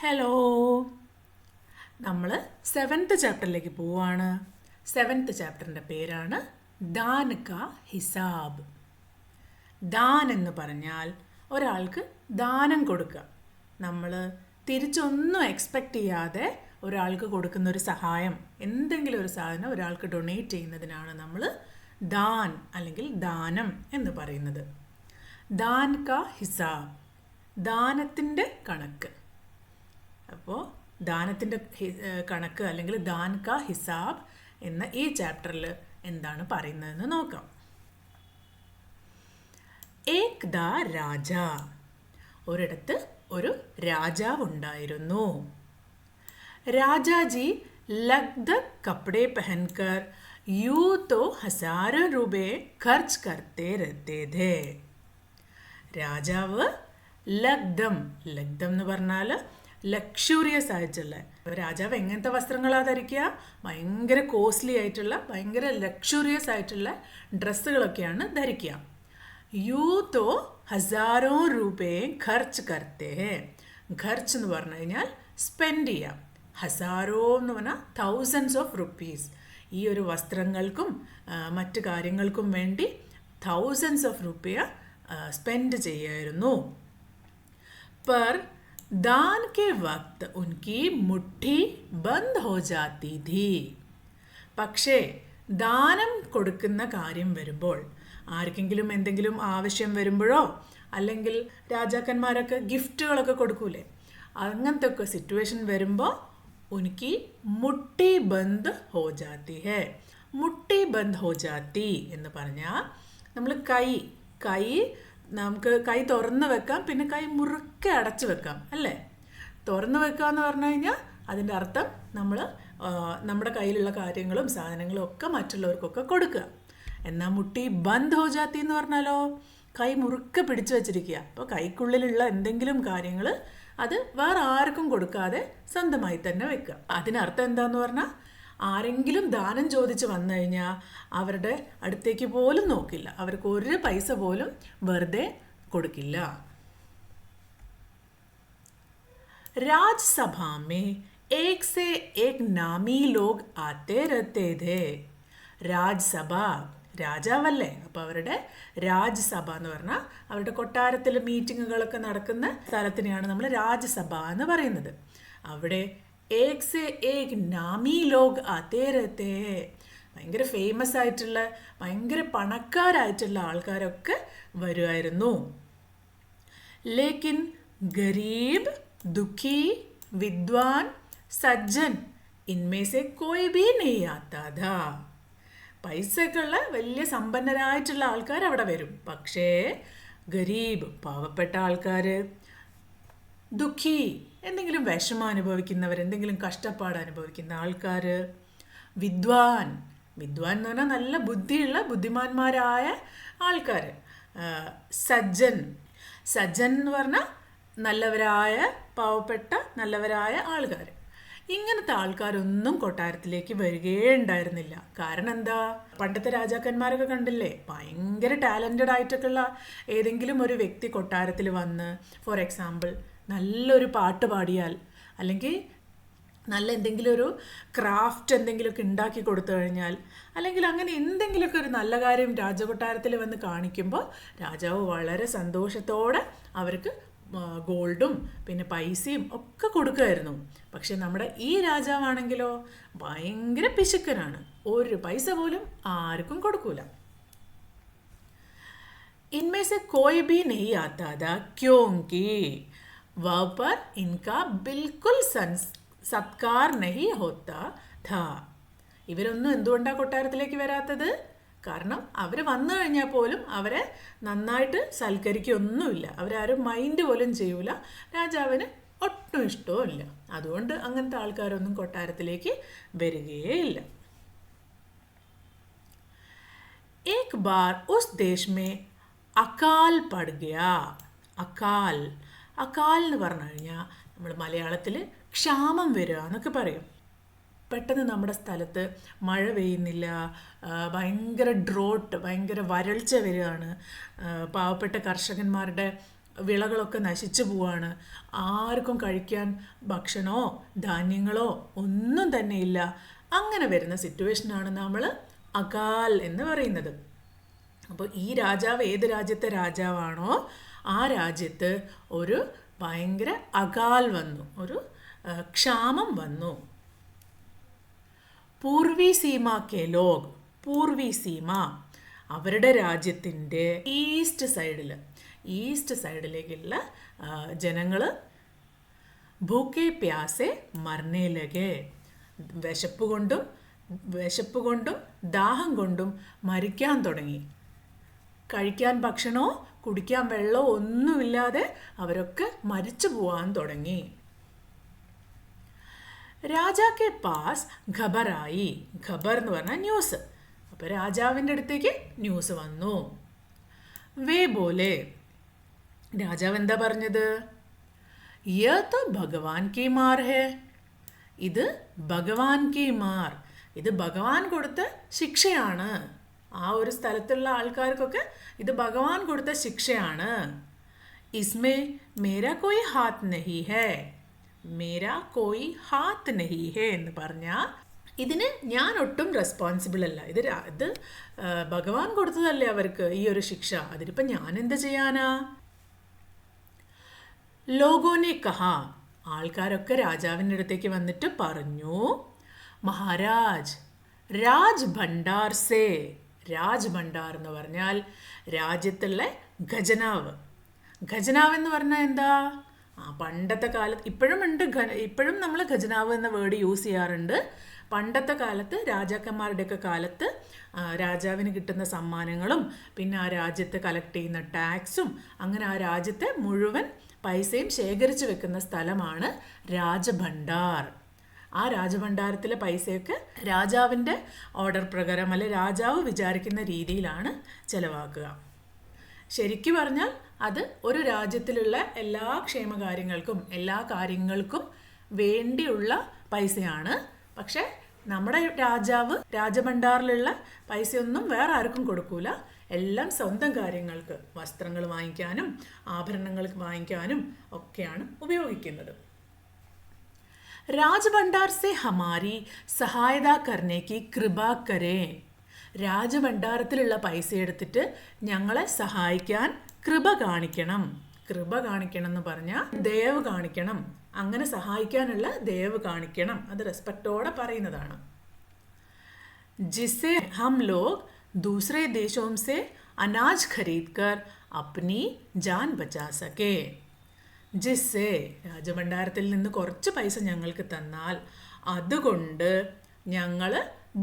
Hello, നമ്മൾ 7th ചാപ്റ്ററിലേക്ക് പോവാണ്. 7th ചാപ്റ്ററിൻ്റെ പേരാണ് ദാൻ കാ ഹിസാബ്. ദാൻ എന്ന് പറഞ്ഞാൽ ഒരാൾക്ക് ദാനം കൊടുക്കുക. നമ്മൾ തിരിച്ചൊന്നും എക്സ്പെക്റ്റ് ചെയ്യാതെ ഒരാൾക്ക് കൊടുക്കുന്ന ഒരു സഹായം, എന്തെങ്കിലും ഒരു സാധനം ഒരാൾക്ക് ഡൊണേറ്റ് ചെയ്യുന്നതിനാണ് നമ്മൾ ദാൻ അല്ലെങ്കിൽ ദാനം എന്ന് പറയുന്നത്. ദാൻ കാ ഹിസാബ്, ദാനത്തിൻ്റെ കണക്ക്. അപ്പോൾ ദാനത്തിൻ്റെ കണക്ക് അല്ലെങ്കിൽ ദാൻ കാ ഹിസാബ് എന്ന ഈ ചാപ്റ്ററിൽ എന്താണ് പറയുന്നതെന്ന് നോക്കാം. ഏക് ദാ രാജ, ഒരിടത്ത് ഒരു രാജാവ് ഉണ്ടായിരുന്നു. രാജാജി ലഗ്ദക് കപ്പടെ പെഹൻകർ യൂ തോ ഹസാരോ രൂപയെ ഖർച്ച് കർത്തേ രഹത്തെ ഥേ. രാജാവ് ലഗ്ദം എന്ന് പറഞ്ഞാൽ ലക്ഷൂറിയസ് ആയിട്ടുള്ള, രാജാവ് എങ്ങനത്തെ വസ്ത്രങ്ങളാണ് ധരിക്കുക? ഭയങ്കര കോസ്റ്റ്ലി ആയിട്ടുള്ള, ഭയങ്കര ലക്ഷൂറിയസ് ആയിട്ടുള്ള ഡ്രസ്സുകളൊക്കെയാണ് ധരിക്കുക. യൂ തോ ഹസാരോ രൂപയെ ഖർച്ച് കർത്തേ. ഖർച്ച് എന്ന് പറഞ്ഞു കഴിഞ്ഞാൽ സ്പെൻഡ് ചെയ്യാം. ഹസാരോ എന്ന് പറഞ്ഞാൽ തൗസൻഡ്സ് ഓഫ് റുപ്പീസ്. ഈ ഒരു വസ്ത്രങ്ങൾക്കും മറ്റു കാര്യങ്ങൾക്കും വേണ്ടി തൗസൻഡ്സ് ഓഫ് റുപ്പിയ സ്പെൻഡ് ചെയ്യായിരുന്നു. पर दान के वक्त उनकी मुट्ठी बंद हो जाती थी. പക്ഷേ ദാനം കൊടുക്കുന്ന കാര്യം വരുമ്പോൾ, ആർക്കെങ്കിലും എന്തെങ്കിലും ആവശ്യം വരുമ്പോഴോ അല്ലെങ്കിൽ രാജാക്കന്മാരൊക്കെ ഗിഫ്റ്റുകളൊക്കെ കൊടുക്കൂലേ, അങ്ങനത്തെ ഒക്കെ സിറ്റുവേഷൻ വരുമ്പോൾ ഉനക്ക് മുട്ടി ബന്ദ് ഹോ ജാത്തി ഹേ. മുട്ടി ബന്ദ് ഹോ ജാത്തി എന്ന് പറഞ്ഞാൽ നമ്മൾ കൈ നമുക്ക് കൈ തുറന്ന് വെക്കാം, പിന്നെ കൈ മുറുക്കെ അടച്ചു വെക്കാം അല്ലേ. തുറന്ന് വെക്കുക എന്ന് പറഞ്ഞു കഴിഞ്ഞാൽ അതിൻ്റെ അർത്ഥം നമ്മൾ നമ്മുടെ കയ്യിലുള്ള കാര്യങ്ങളും സാധനങ്ങളും ഒക്കെ മറ്റുള്ളവർക്കൊക്കെ കൊടുക്കുക. എന്നാൽ മുട്ടി ബന്ദ് ഹോ ജാത്തി എന്ന് പറഞ്ഞാലോ, കൈ മുറുക്കെ പിടിച്ചു വെച്ചിരിക്കുക. അപ്പോൾ കൈക്കുള്ളിലുള്ള എന്തെങ്കിലും കാര്യങ്ങൾ അത് വേറെ ആർക്കും കൊടുക്കാതെ സ്വന്തമായി തന്നെ വെക്കുക. അതിനർത്ഥം എന്താന്ന് പറഞ്ഞാൽ, ആരെങ്കിലും ദാനം ചോദിച്ച് വന്നു കഴിഞ്ഞാൽ അവരുടെ അടുത്തേക്ക് പോലും നോക്കില്ല, അവർക്ക് ഒരു പൈസ പോലും വെറുതെ കൊടുക്കില്ല. രാജ്സഭാ മേ ഏക് സേ ഏക് നാമി ലോഗ് ആത്തെ രഹത്തെ ഥേ. രാജ്സഭ, രാജാവല്ലേ, അപ്പോൾ അവരുടെ രാജ്സഭ എന്ന് പറഞ്ഞാൽ അവരുടെ കൊട്ടാരത്തിൽ മീറ്റിങ്ങുകളൊക്കെ നടക്കുന്ന സ്ഥലത്തിനെയാണ് നമ്മൾ രാജ്സഭ എന്ന് പറയുന്നത്. അവിടെ ഏക് സേ ഏക് നാമി ലോഗ് ആത്തേ രഹത്തെ. ഭയങ്കര ഫേമസ് ആയിട്ടുള്ള, ഭയങ്കര പണക്കാരായിട്ടുള്ള ആൾക്കാരൊക്കെ വരുമായിരുന്നു. ലേക്കിൻ ഗരീബ്, ദുഃഖി, വിദ്വാൻ, സജ്ജൻ ഇൻമേ സേ കോയി ഭീ നഹീ ആത്താ ഥാ. പൈസയൊക്കെയുള്ള വലിയ സമ്പന്നരായിട്ടുള്ള ആൾക്കാർ അവിടെ വരും. പക്ഷേ ഗരീബ്, പാവപ്പെട്ട ആൾക്കാർ, ദുഃഖി, എന്തെങ്കിലും വിഷമം അനുഭവിക്കുന്നവർ, എന്തെങ്കിലും കഷ്ടപ്പാട് അനുഭവിക്കുന്ന ആൾക്കാർ, വിദ്വാൻ എന്ന് പറഞ്ഞാൽ നല്ല ബുദ്ധിയുള്ള ബുദ്ധിമാന്മാരായ ആൾക്കാർ, സജ്ജൻ എന്ന് പറഞ്ഞാൽ നല്ലവരായ, പാവപ്പെട്ട നല്ലവരായ ആൾക്കാർ. ഇങ്ങനത്തെ ആൾക്കാരൊന്നും കൊട്ടാരത്തിലേക്ക് വരികയേ ഉണ്ടായിരുന്നില്ല. കാരണം എന്താ? പണ്ടത്തെ രാജാക്കന്മാരൊക്കെ കണ്ടില്ലേ, ഭയങ്കര ടാലൻറ്റഡ് ആയിട്ടൊക്കെ ഉള്ള ഏതെങ്കിലും ഒരു വ്യക്തി കൊട്ടാരത്തിൽ വന്ന്, ഫോർ എക്സാമ്പിൾ നല്ലൊരു പാട്ട് പാടിയാൽ, അല്ലെങ്കിൽ നല്ല എന്തെങ്കിലും ഒരു ക്രാഫ്റ്റ് എന്തെങ്കിലുമൊക്കെ ഉണ്ടാക്കി കൊടുത്തു കഴിഞ്ഞാൽ, അല്ലെങ്കിൽ അങ്ങനെ എന്തെങ്കിലുമൊക്കെ ഒരു നല്ല കാര്യം രാജകൊട്ടാരത്തിൽ വന്ന് കാണിക്കുമ്പോൾ രാജാവ് വളരെ സന്തോഷത്തോടെ അവർക്ക് ഗോൾഡും പിന്നെ പൈസയും ഒക്കെ കൊടുക്കുമായിരുന്നു. പക്ഷെ നമ്മുടെ ഈ രാജാവാണെങ്കിലോ ഭയങ്കര പിശുക്കനാണ്, ഒരു പൈസ പോലും ആർക്കും കൊടുക്കൂല. इनमें से कोई भी नहीं आता था क्योंकि वह पर इनका बिल्कुल സത്കാർ നഹി ഹോത്താ ഥാ. ഇവരൊന്നും എന്തുകൊണ്ടാണ് കൊട്ടാരത്തിലേക്ക് വരാത്തത്? കാരണം അവർ വന്നു കഴിഞ്ഞാൽ പോലും അവരെ നന്നായിട്ട് സൽക്കരിക്കൊന്നുമില്ല, അവരാരും മൈൻഡ് പോലും ചെയ്യൂല, രാജാവിന് ഒട്ടും ഇഷ്ടവുമില്ല. അതുകൊണ്ട് അങ്ങനത്തെ ആൾക്കാരൊന്നും കൊട്ടാരത്തിലേക്ക് വരികയേയില്ല. एक बार उस देश में അകാൽ പട് ഗയാ. അകാൽ എന്ന് പറഞ്ഞു കഴിഞ്ഞാൽ നമ്മൾ മലയാളത്തിൽ ക്ഷാമം വരിക എന്നൊക്കെ പറയും. പെട്ടെന്ന് നമ്മുടെ സ്ഥലത്ത് മഴ പെയ്യുന്നില്ല, ഭയങ്കര ഡ്രോട്ട്, ഭയങ്കര വരൾച്ച വരികയാണ്. പാവപ്പെട്ട കർഷകന്മാരുടെ വിളകളൊക്കെ നശിച്ചു പോവാണ്. ആർക്കും കഴിക്കാൻ ഭക്ഷണമോ ധാന്യങ്ങളോ ഒന്നും തന്നെ ഇല്ല. അങ്ങനെ വരുന്ന സിറ്റുവേഷനാണ് നമ്മൾ അകാൽ എന്ന് പറയുന്നത്. അപ്പോൾ ഈ രാജാവ് ഏത് രാജ്യത്തെ രാജാവാണോ ആ രാജ്യത്ത് ഒരു ഭയങ്കര അകാൽ വന്നു, ഒരു ക്ഷാമം വന്നു. പൂർവി സീമ കെ ലോഗ്, പൂർവി സീമ അവരുടെ രാജ്യത്തിൻ്റെ ഈസ്റ്റ് സൈഡിലേക്കുള്ള ജനങ്ങൾ ഭൂക്കെ പ്യാസെ മർനെ ലഗെ, വിശപ്പ് കൊണ്ടും ദാഹം കൊണ്ടും മരിക്കാൻ തുടങ്ങി. കഴിക്കാൻ ഭക്ഷണമോ കുടിക്കാൻ വെള്ളമോ ഒന്നുമില്ലാതെ അവരൊക്കെ മരിച്ചു പോവാൻ തുടങ്ങി. രാജാക്കെ പാസ് ഖബറായി, ഖബർ എന്ന് പറഞ്ഞാൽ ന്യൂസ്. അപ്പോൾ രാജാവിൻ്റെ അടുത്തേക്ക് ന്യൂസ് വന്നു. വേ ബോലെ, രാജാവ് എന്താ പറഞ്ഞത്? യേ തോ ഭഗവാൻ കി മാർ ഹേ, ഇത് ഭഗവാൻ കി മാർ, ഇത് ഭഗവാൻ കൊടുത്ത ശിക്ഷയാണ്. ആ ഒരു സ്ഥലത്തുള്ള ആൾക്കാർക്കൊക്കെ ഇത് ഭഗവാൻ കൊടുത്ത ശിക്ഷയാണ്. ഇസ്മേ മേരാ കോയി ഹാത്ത് നഹി ഹേ, മേരാ കോയി ഹാത്ത് നഹി ഹേ എന്ന് പറഞ്ഞാൽ ഇതിന് ഞാൻ ഒട്ടും റെസ്പോൺസിബിൾ അല്ല. ഇത് ഭഗവാൻ കൊടുത്തതല്ലേ അവർക്ക് ഈ ഒരു ശിക്ഷ, അതിനിപ്പം ഞാൻ എന്ത് ചെയ്യാനാ? ലോഗോനെ കഹാ, ആൾക്കാരൊക്കെ രാജാവിൻ്റെ അടുത്തേക്ക് വന്നിട്ട് പറഞ്ഞു, മഹാരാജ് രാജ് ഭണ്ഡാർ സേ, രാജ് ഭണ്ഡാർ എന്ന് പറഞ്ഞാൽ രാജ്യത്തുള്ള ഖജനാവ്. ഖജനാവ് എന്ന് പറഞ്ഞാൽ എന്താ? പണ്ടത്തെ കാലത്ത് ഇപ്പോഴും നമ്മൾ ഖജനാവ് എന്ന വേർഡ് യൂസ് ചെയ്യാറുണ്ട്. പണ്ടത്തെ കാലത്ത് രാജാക്കന്മാരുടെയൊക്കെ കാലത്ത് രാജാവിന് കിട്ടുന്ന സമ്മാനങ്ങളും പിന്നെ ആ രാജ്യത്ത് കളക്ട് ചെയ്യുന്ന ടാക്സും അങ്ങനെ ആ രാജ്യത്തെ മുഴുവൻ പൈസയും ശേഖരിച്ചു വെക്കുന്ന സ്ഥലമാണ് രാജഭണ്ഡാർ. ആ രാജഭണ്ഡാരത്തിലെ പൈസയൊക്കെ രാജാവിൻ്റെ ഓർഡർ പ്രകാരം അല്ലെ രാജാവ് വിചാരിക്കുന്ന രീതിയിലാണ് ചിലവാക്കുക. ശരിക്കു പറഞ്ഞാൽ അത് ഒരു രാജ്യത്തിലുള്ള എല്ലാ ക്ഷേമകാര്യങ്ങൾക്കും എല്ലാ കാര്യങ്ങൾക്കും വേണ്ടിയുള്ള പൈസയാണ്. പക്ഷേ നമ്മുടെ രാജാവ് രാജഭണ്ഡാറിലുള്ള പൈസയൊന്നും വേറെ ആർക്കും കൊടുക്കൂല. എല്ലാം സ്വന്തം കാര്യങ്ങൾക്ക്, വസ്ത്രങ്ങൾ വാങ്ങിക്കാനും ആഭരണങ്ങൾ വാങ്ങിക്കാനും ഒക്കെയാണ് ഉപയോഗിക്കുന്നത്. രാജഭണ്ഡാർ സെ ഹമാരി സഹായത കർണേക്ക് കൃപ കരേ, രാജഭണ്ഡാരത്തിലുള്ള പൈസ എടുത്തിട്ട് ഞങ്ങളെ സഹായിക്കാൻ കൃപ കാണിക്കണം. കൃപ കാണിക്കണം എന്ന് പറഞ്ഞാൽ ദയവ് കാണിക്കണം, അങ്ങനെ സഹായിക്കാനുള്ള ദയവ് കാണിക്കണം. അത് റെസ്പെക്റ്റോടെ പറയുന്നതാണ്. ജിസെ ഹം ലോഗ് दूसरे देशों से अनाज खरीद कर अपनी जान बचा सके, ജിസ്സെ രാജഭണ്ഡാരത്തിൽ നിന്ന് കുറച്ച് പൈസ ഞങ്ങൾക്ക് തന്നാൽ അതുകൊണ്ട് ഞങ്ങൾ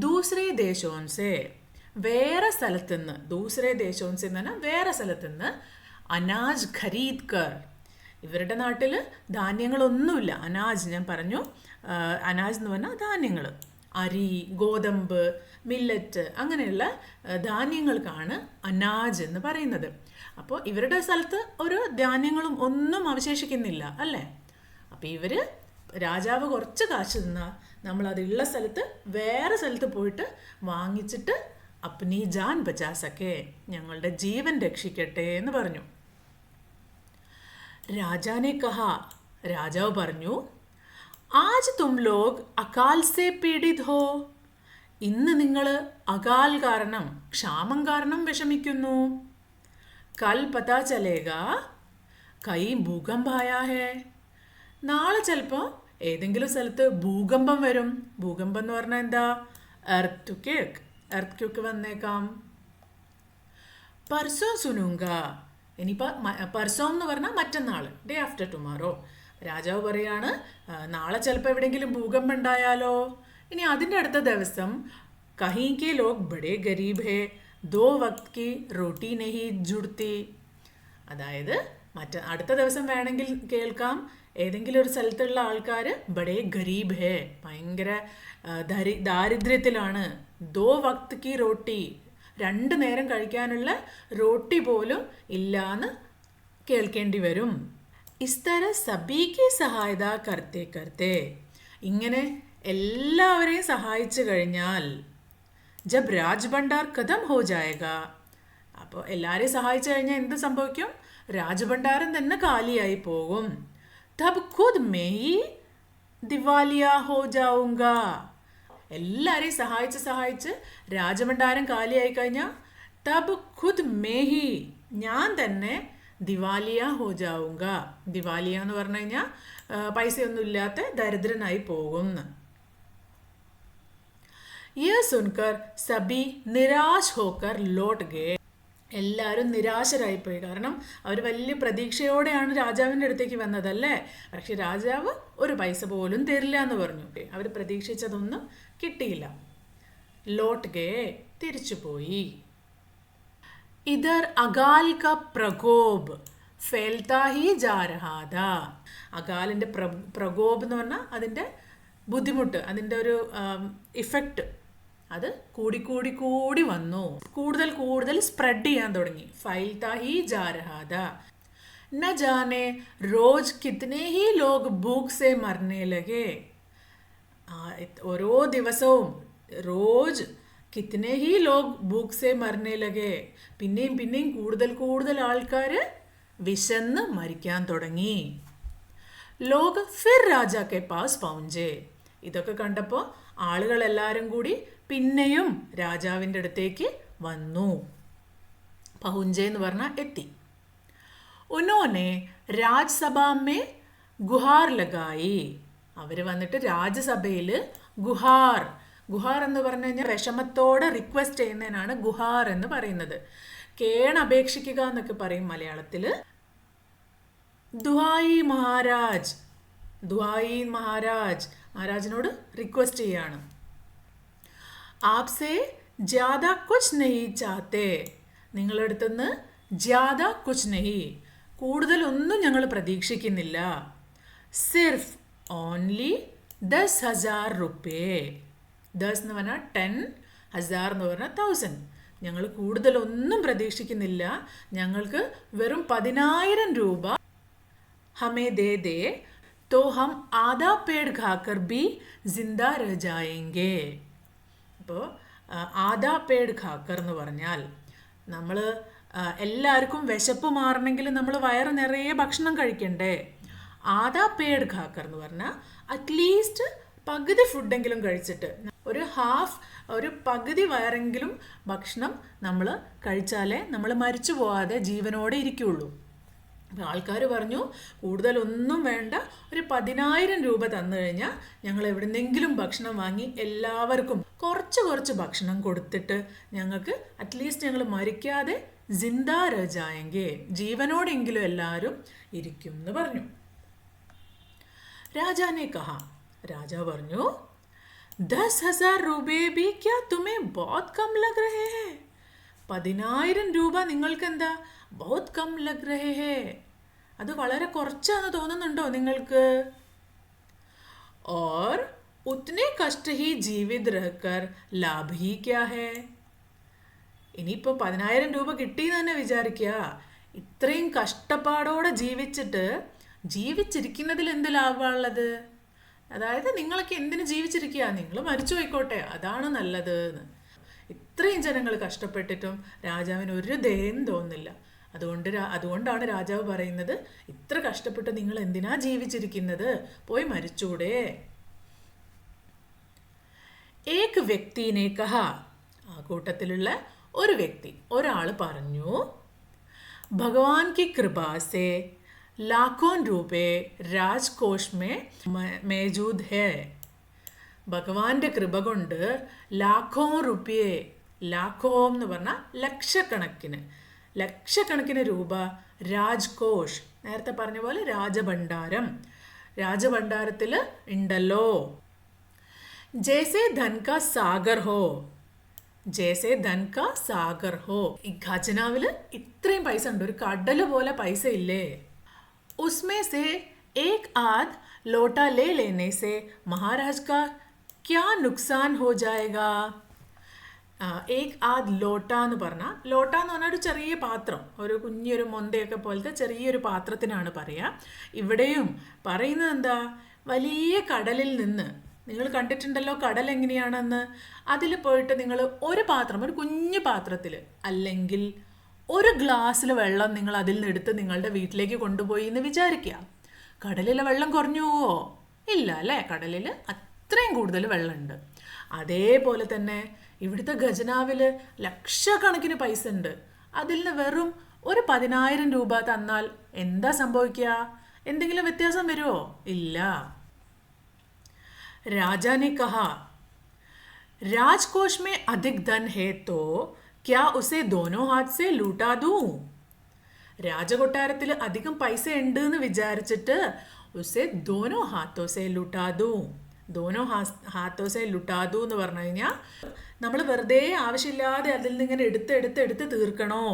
ദൂസരേ ദേശോൻസെ വേറെ സ്ഥലത്തുനിന്ന്, ദൂസരേ ദേശോൻസെ എന്ന് പറഞ്ഞാൽ വേറെ സ്ഥലത്തുനിന്ന്, അനാജ് ഖരീദ് കർ, ഇവരുടെ നാട്ടിൽ ധാന്യങ്ങളൊന്നുമില്ല. അനാജ് ഞാൻ പറഞ്ഞു, അനാജ് എന്ന് പറഞ്ഞാൽ ധാന്യങ്ങൾ, അരി, ഗോതമ്പ്, മില്ലറ്റ് അങ്ങനെയുള്ള ധാന്യങ്ങൾക്കാണ് അനാജ് എന്ന് പറയുന്നത്. അപ്പോൾ ഇവരുടെ സ്ഥലത്ത് ഒരു ധാന്യങ്ങളും ഒന്നും അവശേഷിക്കുന്നില്ല അല്ലേ? അപ്പോൾ രാജാവ് കുറച്ച് കാശ് തന്നാൽ നമ്മളതുള്ള സ്ഥലത്ത് വേറെ സ്ഥലത്ത് പോയിട്ട് വാങ്ങിച്ചിട്ട് അപ്നി ജാൻ ബച്ചാസക്കെ, ഞങ്ങളുടെ ജീവൻ രക്ഷിക്കട്ടെ എന്ന് പറഞ്ഞു. രാജാനെ കഹാ, രാജാവ് പറഞ്ഞു, ആജ് തും ലോഗ് അകാൽ സെ പീഡിത് ഹോ, ഇന്ന് നിങ്ങൾ അകാൽ കാരണം, ക്ഷാമം കാരണം വിഷമിക്കുന്നു. കൽ പതാ ചലേഗാ കൈ ഭൂകമ്പായാ ഹേ, നാളെ ചിലപ്പോൾ ഏതെങ്കിലും സ്ഥലത്ത് ഭൂകമ്പം വരും. ഭൂകമ്പം എന്ന് പറഞ്ഞാൽ എന്താ? എർത്ത് ക്യൂക്ക് വന്നേക്കാം. പർസോ സുനുങ്ക, ഇനിയിപ്പോൾ പർസോ എന്ന് പറഞ്ഞാൽ മറ്റന്നാൾ, ഡേ ആഫ്റ്റർ ടുമാറോ. രാജാവ് പറയാണ്, നാളെ ചിലപ്പോൾ എവിടെയെങ്കിലും ഭൂകമ്പം ഉണ്ടായാലോ. ഇനി അതിൻ്റെ അടുത്ത ദിവസം കहीं के लोग बड़े गरीब है, 2 वक्त की रोटी नहीं जुड़ती, അതായത് അടുത്ത ദിവസം വേണമെങ്കിൽ കേൾക്കാം, ഏതെങ്കിലും ഒരു സ്ഥലത്തുള്ള ആൾക്കാർ ബഡേ ഗരീബ് ഹേ, ഭയങ്കര ദാരിദ്ര്യത്തിലാണ്. 2 വക്ത് കി റോട്ടി, 2 നേരം കഴിക്കാനുള്ള റോട്ടി പോലും ഇല്ലാന്ന് കേൾക്കേണ്ടി വരും. ഇസ്തര സബീക്ക് സഹായത കർത്തേ കർത്തേ, ഇങ്ങനെ എല്ലാവരെയും സഹായിച്ചു കഴിഞ്ഞാൽ ജബ് രാജ് ഭണ്ഡാർ ഖതം ഹോ ജായേഗ, അപ്പോൾ എല്ലാവരെയും സഹായിച്ചു കഴിഞ്ഞാൽ എന്ത് സംഭവിക്കും? രാജഭണ്ഡാരം തന്നെ കാലിയായി പോകും. തബ് ഖുദ് മേ ഹി ദിവാലിയ ഹോ ജാവുങ്ക. എല്ലാരെയും സഹായിച്ച് രാജഭണ്ഡാരം കാലിയായി കഴിഞ്ഞാൽ തബ് ഖുദ് മേ ഹി, ഞാൻ തന്നെ ദിവാലിയ ഹോ ജാവുങ്ക. ദിവാലിയ എന്ന് പറഞ്ഞു കഴിഞ്ഞാൽ പൈസയൊന്നും ഇല്ലാത്ത ദരിദ്രനായി പോകും. യഹ് സുൻകർ സബി നിരാശ് ഹോക്കർ ലോട്ട് ഗേ. എല്ലാവരും നിരാശരായിപ്പോയി. കാരണം അവർ വലിയ പ്രതീക്ഷയോടെയാണ് രാജാവിൻ്റെ അടുത്തേക്ക് വന്നതല്ലേ. പക്ഷെ രാജാവ് ഒരു പൈസ പോലും തരില്ല എന്ന് പറഞ്ഞു. അവർ പ്രതീക്ഷിച്ചതൊന്നും കിട്ടിയില്ല. ലോട്ട് ഗേ, തിരിച്ചുപോയി. ഇധർ അകാൽ ക പ്രകോപ് ഫെൽത്താ ഹി ജാ രഹാ ഥാ. അകാലിൻ്റെ പ്രകോപ് എന്ന് പറഞ്ഞാൽ അതിൻ്റെ ബുദ്ധിമുട്ട്, അതിൻ്റെ ഒരു ഇഫക്റ്റ് അത് കൂടി വന്നു. കൂടുതൽ സ്പ്രെഡ് ചെയ്യാൻ തുടങ്ങി. ഫൈൽത്താ ഹി ജാ രഹാ ഥാ. ന ജാനെ റോജ് കിത്നെ ഹി ലോഗ് ഭൂഖ് സെ മർനെ ലഗെ. ഓരോ ദിവസവും റോജ് കിത്നെ ഹി ലോഗ് ഭൂഖ് സെ മർനെ ലഗെ. പിന്നെയും കൂടുതൽ ആൾക്കാർ വിശന്ന് മരിക്കാൻ തുടങ്ങി. ലോഗ് ഫിർ രാജാ കെ പാസ് പൗഞ്ചേ. ഇതൊക്കെ കണ്ടപ്പോൾ ആളുകളെല്ലാവരും കൂടി പിന്നെയും രാജാവിൻ്റെ അടുത്തേക്ക് വന്നു. പഹുഞ്ചേ എന്ന് പറഞ്ഞാൽ എത്തി. ഉനോനെ രാജ്സഭാമേ ഗുഹാർ ലഗായി. അവർ വന്നിട്ട് രാജ്യസഭയിൽ ഗുഹാർ എന്ന് പറഞ്ഞു കഴിഞ്ഞാൽ വിഷമത്തോടെ റിക്വസ്റ്റ് ചെയ്യുന്നതിനാണ് ഗുഹാർ എന്ന് പറയുന്നത്. കേണപേക്ഷിക്കുക എന്നൊക്കെ പറയും മലയാളത്തിൽ. ദുഹായി മഹാരാജിനോട് റിക്വസ്റ്റ് ചെയ്യാണ്. ആപ്സെ ജ്യാദാ കുച്ച് നഹി ചാത്തേ. നിങ്ങളുടെ അടുത്തുനിന്ന് ജ്യാദാ കുച്ച് നഹി, കൂടുതലൊന്നും ഞങ്ങൾ പ്രതീക്ഷിക്കുന്നില്ല. സിർഫ് ഓൺലി 10,000 റുപ്യേ. 10 എന്ന് പറഞ്ഞാൽ 10, 1000 എന്ന് പറഞ്ഞാൽ 1000. ഞങ്ങൾ കൂടുതലൊന്നും പ്രതീക്ഷിക്കുന്നില്ല, ഞങ്ങൾക്ക് വെറും 10,000 രൂപ ഹമേ ദേ तो हम आधा पेड़ खाकर भी जिंदा रह जाएंगे. അപ്പോൾ ആധാ പേട് ഖാക്കർ എന്ന് പറഞ്ഞാൽ നമ്മൾ എല്ലാവർക്കും വിശപ്പ് മാറണമെങ്കിൽ നമ്മൾ വയറ് നിറയെ ഭക്ഷണം കഴിക്കണ്ടേ. ആധാ പേട് ഖാക്കർ എന്ന് പറഞ്ഞാൽ അറ്റ്ലീസ്റ്റ് പകുതി ഫുഡെങ്കിലും കഴിച്ചിട്ട്, ഒരു പകുതി വയറെങ്കിലും ഭക്ഷണം നമ്മൾ കഴിച്ചാലേ നമ്മൾ മരിച്ചു പോവാതെ ജീവനോടെ ഇരിക്കുള്ളൂ. ആൾക്കാർ പറഞ്ഞു കൂടുതലൊന്നും വേണ്ട, ഒരു 10,000 രൂപ തന്നു കഴിഞ്ഞാൽ ഞങ്ങൾ എവിടെന്നെങ്കിലും ഭക്ഷണം വാങ്ങി എല്ലാവർക്കും കുറച്ച് ഭക്ഷണം കൊടുത്തിട്ട് ഞങ്ങൾക്ക് അറ്റ്ലീസ്റ്റ് ഞങ്ങൾ മരിക്കാതെ ജിന്ദാ രജായെങ്കിൽ, ജീവനോടെങ്കിലും എല്ലാവരും ഇരിക്കും എന്ന് പറഞ്ഞു. രാജാനെ കഹാ, രാജാവ് പറഞ്ഞു 10,000 രൂപേ ഭി ക്യാ തുമേ ബഹുത് കം ലഗ് രഹേ ഹേ. 10,000 രൂപ നിങ്ങൾക്ക് എന്താ ബഹുത് കം ലഗ് രഹേ ഹേ, അത് വളരെ കുറച്ചാന്ന് തോന്നുന്നുണ്ടോ നിങ്ങൾക്ക്? और उतने कष्ट ही जीवित रहकर लाभ ही क्या है. ഇനിയിപ്പോൾ 10,000 രൂപ കിട്ടിയെന്ന് തന്നെ വിചാരിക്കുക. ഇത്രയും കഷ്ടപ്പാടോടെ ജീവിച്ചിരിക്കുന്നതിൽ എന്ത് ലാഭമുള്ളത്? അതായത് നിങ്ങളൊക്കെ എന്തിനു ജീവിച്ചിരിക്കുക, നിങ്ങൾ മരിച്ചു പോയിക്കോട്ടെ, അതാണ് നല്ലത് എന്ന്. ഇത്രയും ജനങ്ങൾ കഷ്ടപ്പെട്ടിട്ടും രാജാവിന് ഒരു ദയം തോന്നുന്നില്ല. അതുകൊണ്ടാണ് രാജാവ് പറയുന്നത്, ഇത്ര കഷ്ടപ്പെട്ട് നിങ്ങൾ എന്തിനാ ജീവിച്ചിരിക്കുന്നത്, പോയി മരിച്ചൂടെ. ഏക് വ്യക്തിനെ കഹ, ആ കൂട്ടത്തിലുള്ള ഒരാൾ പറഞ്ഞു, ഭഗവാൻ കി കൃപാ സേ ലാഖോൻ രൂപേ രാജ്കോഷ് മേ മൗജൂദ് ഹേ. ഭഗവാന്റെ കൃപ കൊണ്ട് ലാഖോ റുപ്യേ, ലാഖോ എന്ന് പറഞ്ഞാൽ ലക്ഷക്കണക്കിന് രൂപ രാജ്കോഷ്, നേരത്തെ പറഞ്ഞ പോലെ രാജഭണ്ഡാരത്തിൽ ഉണ്ടല്ലോ. ജैसे धन का सागर हो. ഈ ഖജനാവിൽ ഇത്രയും പൈസ ഉണ്ട്, ഒരു കടൽ പോലെ പൈസ ഇല്ലേ. उसमें से एक आध लोटा ले लेने से महाराज का क्या नुकसान हो जाएगा. ഏക് ആദ് ലോട്ട എന്ന് പറഞ്ഞാൽ, ലോട്ട എന്ന് പറഞ്ഞാൽ ഒരു ചെറിയ പാത്രം, ഒരു കുഞ്ഞൊരു മൊന്തയൊക്കെ പോലത്തെ ചെറിയൊരു പാത്രത്തിനാണ് പറയുക. ഇവിടെയും പറയുന്നത് എന്താ, വലിയ കടലിൽ നിന്ന്, നിങ്ങൾ കണ്ടിട്ടുണ്ടല്ലോ കടൽ എങ്ങനെയാണെന്ന്, അതിൽ പോയിട്ട് നിങ്ങൾ ഒരു കുഞ്ഞു പാത്രത്തിൽ അല്ലെങ്കിൽ ഒരു ഗ്ലാസ്സിൽ വെള്ളം നിങ്ങൾ അതിൽ നിന്ന് എടുത്ത് നിങ്ങളുടെ വീട്ടിലേക്ക് കൊണ്ടുപോയി എന്ന് വിചാരിക്കുക. കടലിലെ വെള്ളം കുറഞ്ഞു പോവോ? ഇല്ല അല്ലേ? കടലിൽ അത്രയും കൂടുതൽ വെള്ളമുണ്ട്. അതേപോലെ തന്നെ ഇവിടുത്തെ ഖജനാവിൽ ലക്ഷക്കണക്കിന് പൈസ ഉണ്ട്. അതിൽ നിന്ന് വെറും ഒരു 10,000 രൂപ തന്നാൽ എന്താ സംഭവിക്കുക? എന്തെങ്കിലും വ്യത്യാസം വരുമോ? ഇല്ല. राजा ने कहा, राजकोष में अधिक धन है तो क्या उसे दोनों हाथ से लूटा दूं? രാജകൊട്ടാരത്തിൽ അധികം പൈസ ഉണ്ട് എന്ന് വിചാരിച്ചിട്ട് ഉസെ ദോനോ ഹാത്തോസെ ലുട്ടാദൂ. ദോനോ ഹാത്തോസെ ലുട്ടാദൂ എന്ന് പറഞ്ഞു കഴിഞ്ഞാൽ നമ്മൾ വെറുതെ ആവശ്യമില്ലാതെ അതിൽ നിന്ന് ഇങ്ങനെ എടുത്ത് തീർക്കണോ?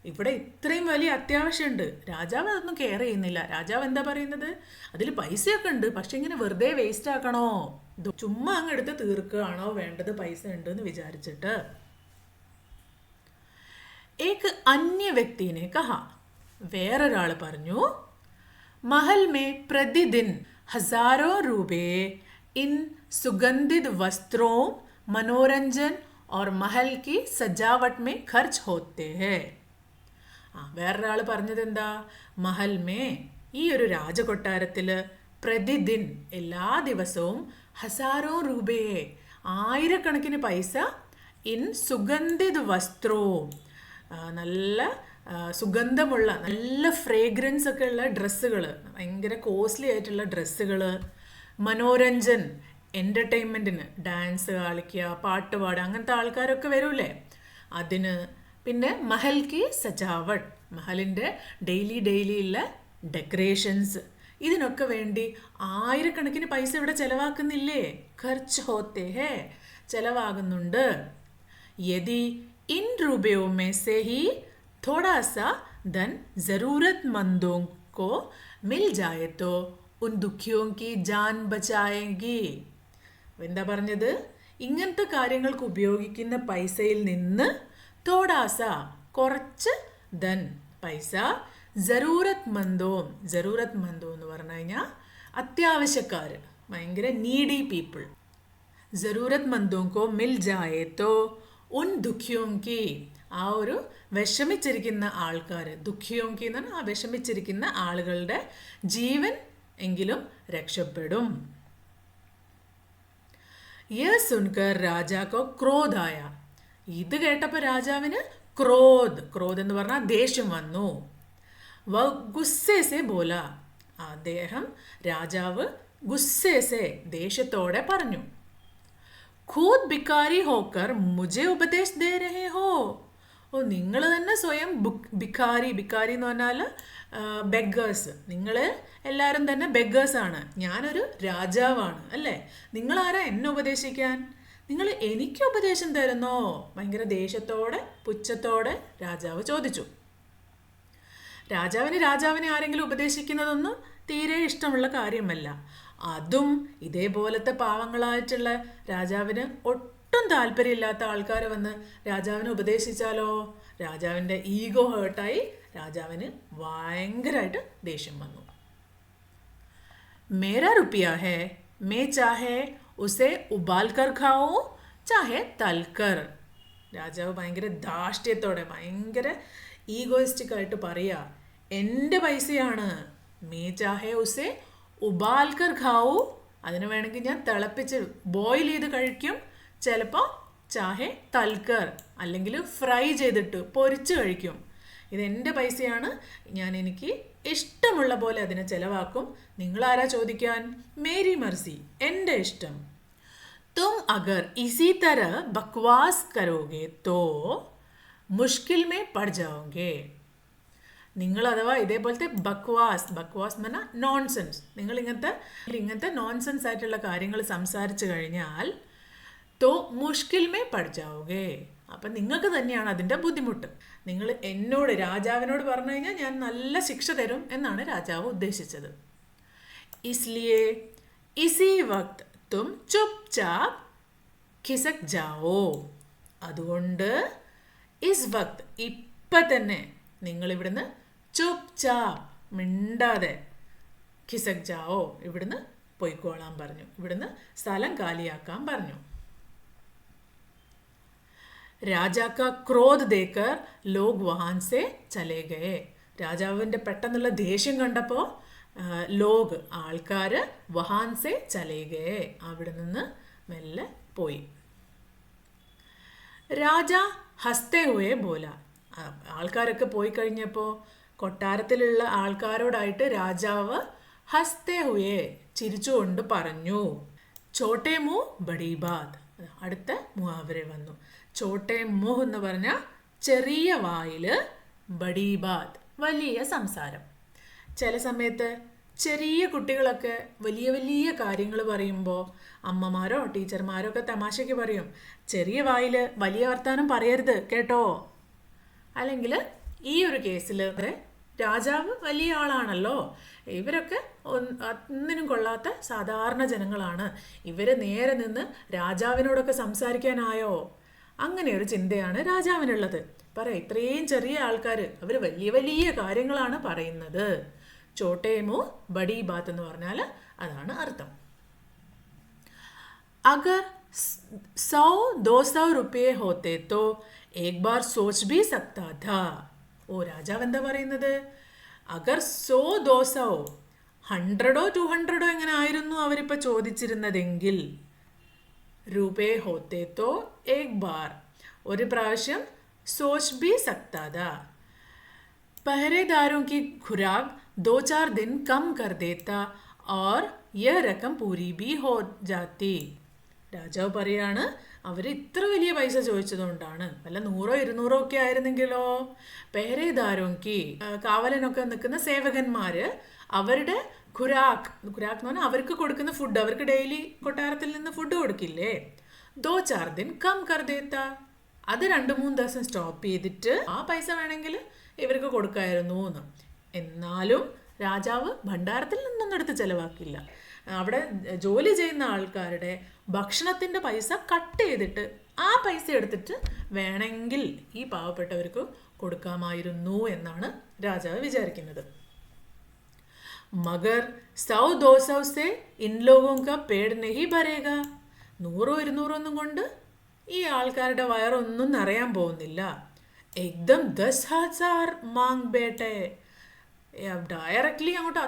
ഇവിടെ ഇത്രയും വലിയ അത്യാവശ്യമുണ്ട്. രാജാവ് അതൊന്നും കെയർ ചെയ്യുന്നില്ല. രാജാവ് എന്താ പറയുന്നത്? അതിൽ പൈസയൊക്കെ ഉണ്ട്, പക്ഷെ ഇങ്ങനെ വെറുതെ വേസ്റ്റ് ആക്കണോ? ചുമ്മാ അങ്ങ് എടുത്ത് തീർക്കുകയാണോ വേണ്ടത് പൈസ ഉണ്ട് എന്ന് വിചാരിച്ചിട്ട്? ഏക് അന്യ വ്യക്തിനെ കഹാ, വേറൊരാൾ പറഞ്ഞു, महल में प्रतिदिन हजारों रुपए इन सुगंधित वस्त्रों, मनोरंजन और महल की सजावट में खर्च होते हैं. വേറൊരാൾ പറഞ്ഞത് എന്താ? മഹൽമേ, ഈ ഒരു രാജകൊട്ടാരത്തിൽ പ്രതിദിൻ, എല്ലാ ദിവസവും, ഹസാരോ രൂപയെ, ആയിരക്കണക്കിന് പൈസ, ഇൻ സുഗന്ധിത് വസ്ത്രവും, നല്ല സുഗന്ധമുള്ള നല്ല ഫ്രേഗ്രൻസ് ഒക്കെ ഉള്ള ഡ്രസ്സുകൾ, ഭയങ്കര കോസ്റ്റ്ലി ആയിട്ടുള്ള ഡ്രസ്സുകൾ, മനോരഞ്ജൻ, എൻ്റർടൈൻമെൻറ്റിന്, ഡാൻസ് കളിക്കുക, പാട്ട് പാടുക, അങ്ങനത്തെ ആൾക്കാരൊക്കെ വരൂലേ, അതിന്, പിന്നെ മഹൽ കി സജാവട്ട്, മഹലിൻ്റെ ഡെയിലിയുള്ള ഡെക്കറേഷൻസ്, ഇതിനൊക്കെ വേണ്ടി ആയിരക്കണക്കിന് പൈസ ഇവിടെ ചിലവാക്കുന്നില്ലേ? ഖർച്ച് ഹോത്തെ ഹേ, ചിലവാകുന്നുണ്ട്. യദി ഇൻ രൂപയോ മേ സേ ഹി थोड़ा सा धन ज़रूरतमंदों को मिल जाए तो उन दुखियों की जान बचाएगी. എന്താ പറഞ്ഞത്? ഇങ്ങനത്തെ കാര്യങ്ങൾക്ക് ഉപയോഗിക്കുന്ന പൈസയിൽ നിന്ന് തോടാസ, കുറച്ച്, ധൻ, പൈസ, ജറൂറത്ത്മന്ദോ എന്ന് പറഞ്ഞു കഴിഞ്ഞാൽ അത്യാവശ്യക്കാർ, ഭയങ്കര നീഡി പീപ്പിൾ, ജറൂറത്ത്മന്ദോ കോ മിൽ ജായേ തോ ഉൻ ദുഖിയോं की, ആ ഒരു വിഷമിച്ചിരിക്കുന്ന ആൾക്കാർ, ദുഃഖിയോങ്കി എന്ന് പറഞ്ഞാൽ ആ വിഷമിച്ചിരിക്കുന്ന ആളുകളുടെ ജീവൻ എങ്കിലും രക്ഷപ്പെടും. യഹ് സുൻകർ രാജാക്കോ ക്രോധായ, ഇത് കേട്ടപ്പോൾ രാജാവിന് ക്രോധ് എന്ന് പറഞ്ഞാൽ ദേഷ്യം വന്നു. വ ഗുസ്സേസെ ബോല, രാജാവ് ഗുസ്സേസെ, ദേഷ്യത്തോടെ പറഞ്ഞു, ഖുദ് ഭിക്കാരി ഹോക്കർ മുझे ഉപദേശ് ദേ രഹേ ഹോ. ഓ, നിങ്ങൾ തന്നെ സ്വയം ഭിക്കാരി എന്ന് പറഞ്ഞാൽ ബെഗേഴ്സ്, നിങ്ങൾ എല്ലാവരും തന്നെ ബെഗേഴ്സാണ്, ഞാനൊരു രാജാവാണ് അല്ലേ, നിങ്ങളാരാ എന്നെ ഉപദേശിക്കാൻ? നിങ്ങൾ എനിക്ക് ഉപദേശം തരുന്നോ? ഭയങ്കര ദേഷ്യത്തോടെ പുച്ഛത്തോടെ രാജാവ് ചോദിച്ചു. രാജാവിനെ ആരെങ്കിലും ഉപദേശിക്കുന്നതൊന്നും തീരെ ഇഷ്ടമുള്ള കാര്യമല്ല. അതും ഇതേപോലത്തെ പാവങ്ങളായിട്ടുള്ള രാജാവിന് ഒട്ടും താല്പര്യമില്ലാത്ത ആൾക്കാർ വന്ന് രാജാവിനെ ഉപദേശിച്ചാലോ? രാജാവിൻ്റെ ഈഗോ ഹേർട്ടായി രാജാവിന് ഭയങ്കരമായിട്ട് ദേഷ്യം വന്നു. മേരാ റുപ്പിയ ഹേ, മേ ചാഹേ ഉസേ ഉബാൽ കർ ഖാओ ചാഹേ തൽക്കർ. രാജാവ് ഭയങ്കര ധാർഷ്ട്യത്തോടെ, ഭയങ്കര ഈഗോയിസ്റ്റിക് ആയിട്ട് പറയുക, എൻ്റെ പൈസയാണ്, മേ ചാഹേ ഉസേ ഉബാൽ കർ ഖാओ, അതിന് വേണമെങ്കിൽ ഞാൻ തിളപ്പിച്ച് ബോയിൽ ചെയ്ത് കഴിക്കും, ചിലപ്പോൾ ചാഹേ തൽക്കർ, അല്ലെങ്കിൽ ഫ്രൈ ചെയ്തിട്ട് പൊരിച്ച് കഴിക്കും. ഇതെൻ്റെ പൈസയാണ്, എനിക്ക് ഇഷ്ടമുള്ള പോലെ അതിനെ ചിലവാക്കും. നിങ്ങളാരാ ചോദിക്കാൻ? മേരി മർസി, എൻ്റെ ഇഷ്ടം. തും അഗർ ഇസി തര ബക്വാസ് കരോഗെ തോ മുഷ്കിൽ മേ പട് ജാओगे. നിങ്ങൾ അഥവാ ഇതേപോലത്തെ ബക്വാസ് എന്ന് പറഞ്ഞാൽ നോൺസെൻസ്, നിങ്ങൾ ഇങ്ങനത്തെ നോൺസെൻസ് ആയിട്ടുള്ള കാര്യങ്ങൾ സംസാരിച്ചു കഴിഞ്ഞാൽ തോ മുഷ്കിൽ മേ പട് ജാओगे, അപ്പം നിങ്ങൾക്ക് തന്നെയാണ് അതിൻ്റെ ബുദ്ധിമുട്ട്. നിങ്ങൾ രാജാവിനോട് പറഞ്ഞു കഴിഞ്ഞാൽ ഞാൻ നല്ല ശിക്ഷ തരും എന്നാണ് രാജാവ് ഉദ്ദേശിച്ചത്. ഇസ്ലിയേ ഇസി വക്ത് തും ചുപ് ചാപ് ഖിസക് ജാവോ, അതുകൊണ്ട് ഇസ് വക്ത്, ഇപ്പം തന്നെ നിങ്ങളിവിടുന്ന് ചുപ് ചാപ്, മിണ്ടാതെ, ഖിസക് ജാവോ, ഇവിടുന്ന് പൊയ്ക്കോളാൻ പറഞ്ഞു, ഇവിടുന്ന് സ്ഥലം കാലിയാക്കാൻ പറഞ്ഞു. രാജാ കാ ക്രോധ് ദേക്കർ ലോഗ് വഹാൻ സെ ചലേ ഗയേ. രാജാവിൻ്റെ പെട്ടെന്നുള്ള ദേഷ്യം കണ്ടപ്പോൾ ലോഗ് ആൾക്കാർ വഹാൻ സെ ചലേ ഗയേ, അവിടെ നിന്ന് മെല്ലെ പോയി. രാജ ഹസ്തേ ഹുവേ ബോല. ആൾക്കാരൊക്കെ പോയി കഴിഞ്ഞപ്പോൾ കൊട്ടാരത്തിലുള്ള ആൾക്കാരോടായിട്ട് രാജാവ് ഹസ്തേ ഹുവേ ചിരിച്ചുകൊണ്ട് പറഞ്ഞു, ചോട്ടേ മു ബഡി ബാത്. അടുത്ത മുഹാവരെ വന്നു. ചോട്ടേ മുഹ് എന്ന് പറഞ്ഞാൽ ചെറിയ വായിൽ, ബഡി ബാത് വലിയ സംസാരം. ചില സമയത്ത് ചെറിയ കുട്ടികളൊക്കെ വലിയ വലിയ കാര്യങ്ങൾ പറയുമ്പോൾ അമ്മമാരോ ടീച്ചർമാരോ ഒക്കെ തമാശയ്ക്ക് പറയും, ചെറിയ വായിൽ വലിയ വർത്താനം പറയരുത് കേട്ടോ. അല്ലെങ്കിൽ ഈ ഒരു കേസിൽ രാജാവ് വലിയ ആളാണല്ലോ, ഇവരൊക്കെ ഒന്നിനും കൊള്ളാത്ത സാധാരണ ജനങ്ങളാണ്, ഇവർ നേരെ നിന്ന് രാജാവിനോടൊക്കെ സംസാരിക്കാനായോ, അങ്ങനെ ഒരു ചിന്തയാണ് രാജാവിനുള്ളത്. പറയാം, ഇത്രയും ചെറിയ ആൾക്കാർ അവർ വലിയ വലിയ കാര്യങ്ങളാണ് പറയുന്നത്. ചോട്ടേമോ ബഡി ബാത്ത് എന്ന് പറഞ്ഞാൽ അതാണ് അർത്ഥം. അഗർ 100-200 रुपये होते तो एक बार सोच भी सकता था. ഓ, രാജാവ് എന്താ പറയുന്നത്? അഗർ 100-200 100-200 എങ്ങനെ ആയിരുന്നു അവരിപ്പോൾ ചോദിച്ചിരുന്നതെങ്കിൽ, രൂപേ ഹോത്തേ തോ ഏക് ബാർ ഒരു പ്രാവശ്യം, സോച്ച് ബി സക്താ താ. पहरेदारों की खुराक 2-4 दिन कम कर देता और यह रकम पूरी भी हो जाती. രാജാവ് പറയാണ്, അവർ ഇത്ര വലിയ പൈസ ചോദിച്ചതുകൊണ്ടാണ്, വല്ല 100-200 ഒക്കെ ആയിരുന്നെങ്കിലോ. പെഹരേദാരോങ്കി കാവലനൊക്കെ നിൽക്കുന്ന സേവകന്മാർ അവരുടെ ഖുരാക്ക് എന്ന് പറഞ്ഞാൽ അവർക്ക് കൊടുക്കുന്ന ഫുഡ്, അവർക്ക് ഡെയിലി കൊട്ടാരത്തിൽ നിന്ന് ഫുഡ് കൊടുക്കില്ലേ, 2-4 दिन कम कर देता, അത് 2-3 ദിവസം സ്റ്റോപ്പ് ചെയ്തിട്ട് ആ പൈസ വേണമെങ്കിൽ ഇവർക്ക് കൊടുക്കായിരുന്നു എന്ന്. എന്നാലും രാജാവ് ഭണ്ഡാരത്തിൽ നിന്നൊന്നും എടുത്ത് ചിലവാക്കില്ല. അവിടെ ജോലി ചെയ്യുന്ന ആൾക്കാരുടെ ഭക്ഷണത്തിൻ്റെ പൈസ കട്ട് ചെയ്തിട്ട് ആ പൈസ എടുത്തിട്ട് വേണമെങ്കിൽ ഈ പാവപ്പെട്ടവർക്ക് കൊടുക്കാമായിരുന്നു എന്നാണ് രാജാവ് വിചാരിക്കുന്നത്. മഗർ 100-200 സെ ഇൻ ലോഗോं का पेट नहीं भरेगा. 100-200 കൊണ്ട് ഈ ആൾക്കാരുടെ വയറൊന്നും നിറയാൻ പോകുന്നില്ല. एकदम 10,000 മാങ് ബേട്ടെ. ഡയറക്റ്റ്ലി അങ്ങോട്ട്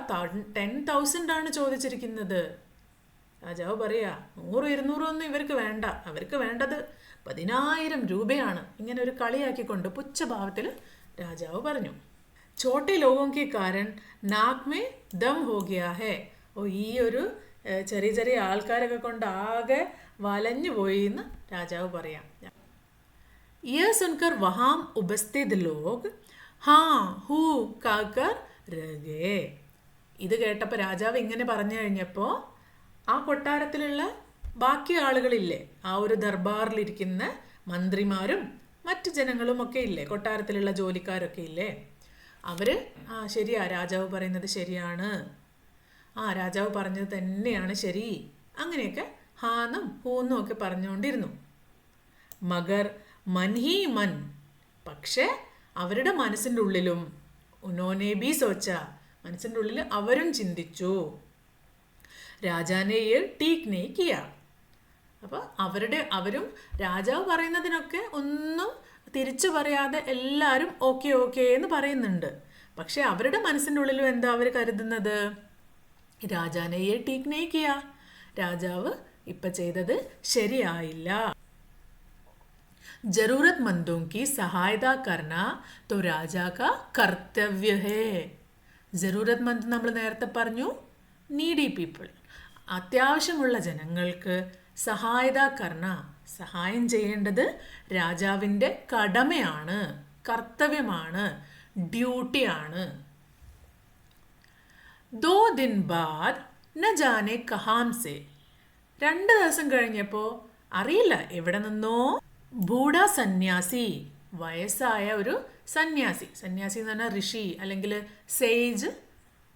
10,000 ആണ് ചോദിച്ചിരിക്കുന്നത്. രാജാവ് പറയാ, 100-200 ഒന്നും ഇവർക്ക് വേണ്ട, അവർക്ക് വേണ്ടത് 10,000 രൂപയാണ്. ഇങ്ങനെ ഒരു കളിയാക്കിക്കൊണ്ട് പുച്ഛഭാവത്തിൽ രാജാവ് പറഞ്ഞു. ചോട്ടെ ലോഗോं के कारण नाक में दम हो गया है. ഓ, ഈ ഒരു ചെറിയ ചെറിയ ആൾക്കാരൊക്കെ കൊണ്ട് ആകെ വലഞ്ഞു പോയി എന്ന് രാജാവ് പറയാം. यह सुनकर वहाँ उपस्थित लोग हाँ हू കാക്കർ രഗേ. ഇത് കേട്ടപ്പോൾ രാജാവ് ഇങ്ങനെ പറഞ്ഞു കഴിഞ്ഞപ്പോൾ ആ കൊട്ടാരത്തിലുള്ള ബാക്കി ആളുകളില്ലേ, ആ ഒരു ദർബാറിലിരിക്കുന്ന മന്ത്രിമാരും മറ്റു ജനങ്ങളും ഒക്കെ ഇല്ലേ, കൊട്ടാരത്തിലുള്ള ജോലിക്കാരൊക്കെ ഇല്ലേ, അവർ ശരിയാ, രാജാവ് പറയുന്നത് ശരിയാണ്, രാജാവ് പറഞ്ഞത് തന്നെയാണ് ശരി, അങ്ങനെയൊക്കെ ഹാന്നും ഹൂന്നും ഒക്കെ പറഞ്ഞുകൊണ്ടിരുന്നു. മഗർ മൻ ഹി മൻ, പക്ഷേ അവരുടെ മനസ്സിൻ്റെ ഉള്ളിലും ഉനോനെ ബി സോച്ച, മനസ്സിൻ്റെ ഉള്ളിൽ അവരും ചിന്തിച്ചു. രാജാനെ ടീക് നെ കിയ. അപ്പോൾ അവരും രാജാവ് പറയുന്നതിനൊക്കെ ഒന്നും തിരിച്ചു പറയാതെ എല്ലാവരും ഓക്കെ ഓക്കെ എന്ന് പറയുന്നുണ്ട്. പക്ഷെ അവരുടെ മനസ്സിൻ്റെ ഉള്ളിലും എന്താ അവർ കരുതുന്നത്? രാജാനെ ടീക് നെ കിയ, രാജാവ് ഇപ്പം ചെയ്തത് ശരിയായില്ല. जरूरतमंदों की सहायता करना तो राजा का कर्तव्य है. ജറൂരത്മന്ദ് നമ്മൾ നേരത്തെ പറഞ്ഞു, നീഡി പീപ്പിൾ, അത്യാവശ്യമുള്ള ജനങ്ങൾക്ക് സഹായത കർണ, സഹായം ചെയ്യേണ്ടത് രാജാവിൻ്റെ കടമയാണ്, കർത്തവ്യമാണ്, ഡ്യൂട്ടിയാണ്. 2 दिन बाद न जाने कहां से, 2 ദിവസം കഴിഞ്ഞപ്പോൾ അറിയില്ല എവിടെ നിന്നോ ബൂഢ സന്യാസി, വയസ്സായ ഒരു സന്യാസി, സന്യാസി എന്ന് പറഞ്ഞാൽ ഋഷി അല്ലെങ്കിൽ സേജ്,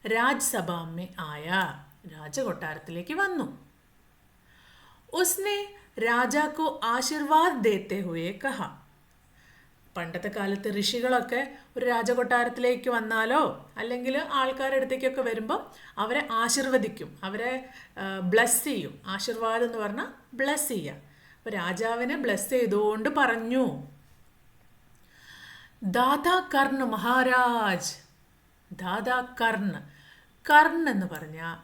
രാജ്സഭാമേ ആയ, രാജകൊട്ടാരത്തിലേക്ക് വന്നു. ഉസ്നെ രാജാക്കോ ആശീർവാദ് ദേത്തെ ഹുയേ കഹ. പണ്ടത്തെ കാലത്ത് ഋഷികളൊക്കെ ഒരു രാജകൊട്ടാരത്തിലേക്ക് വന്നാലോ അല്ലെങ്കിൽ ആൾക്കാരുടെ അടുത്തേക്കൊക്കെ വരുമ്പോൾ അവരെ ആശീർവദിക്കും, അവരെ ബ്ലസ് ചെയ്യും. ആശീർവാദം എന്ന് പറഞ്ഞാൽ ബ്ലസ് ചെയ്യുക. അപ്പോൾ രാജാവിനെ ബ്ലെസ് ചെയ്തുകൊണ്ട് പറഞ്ഞു, Dada Curran Maharaj. Dada Curran, Curran എന്ന് പറഞ്ഞാൽ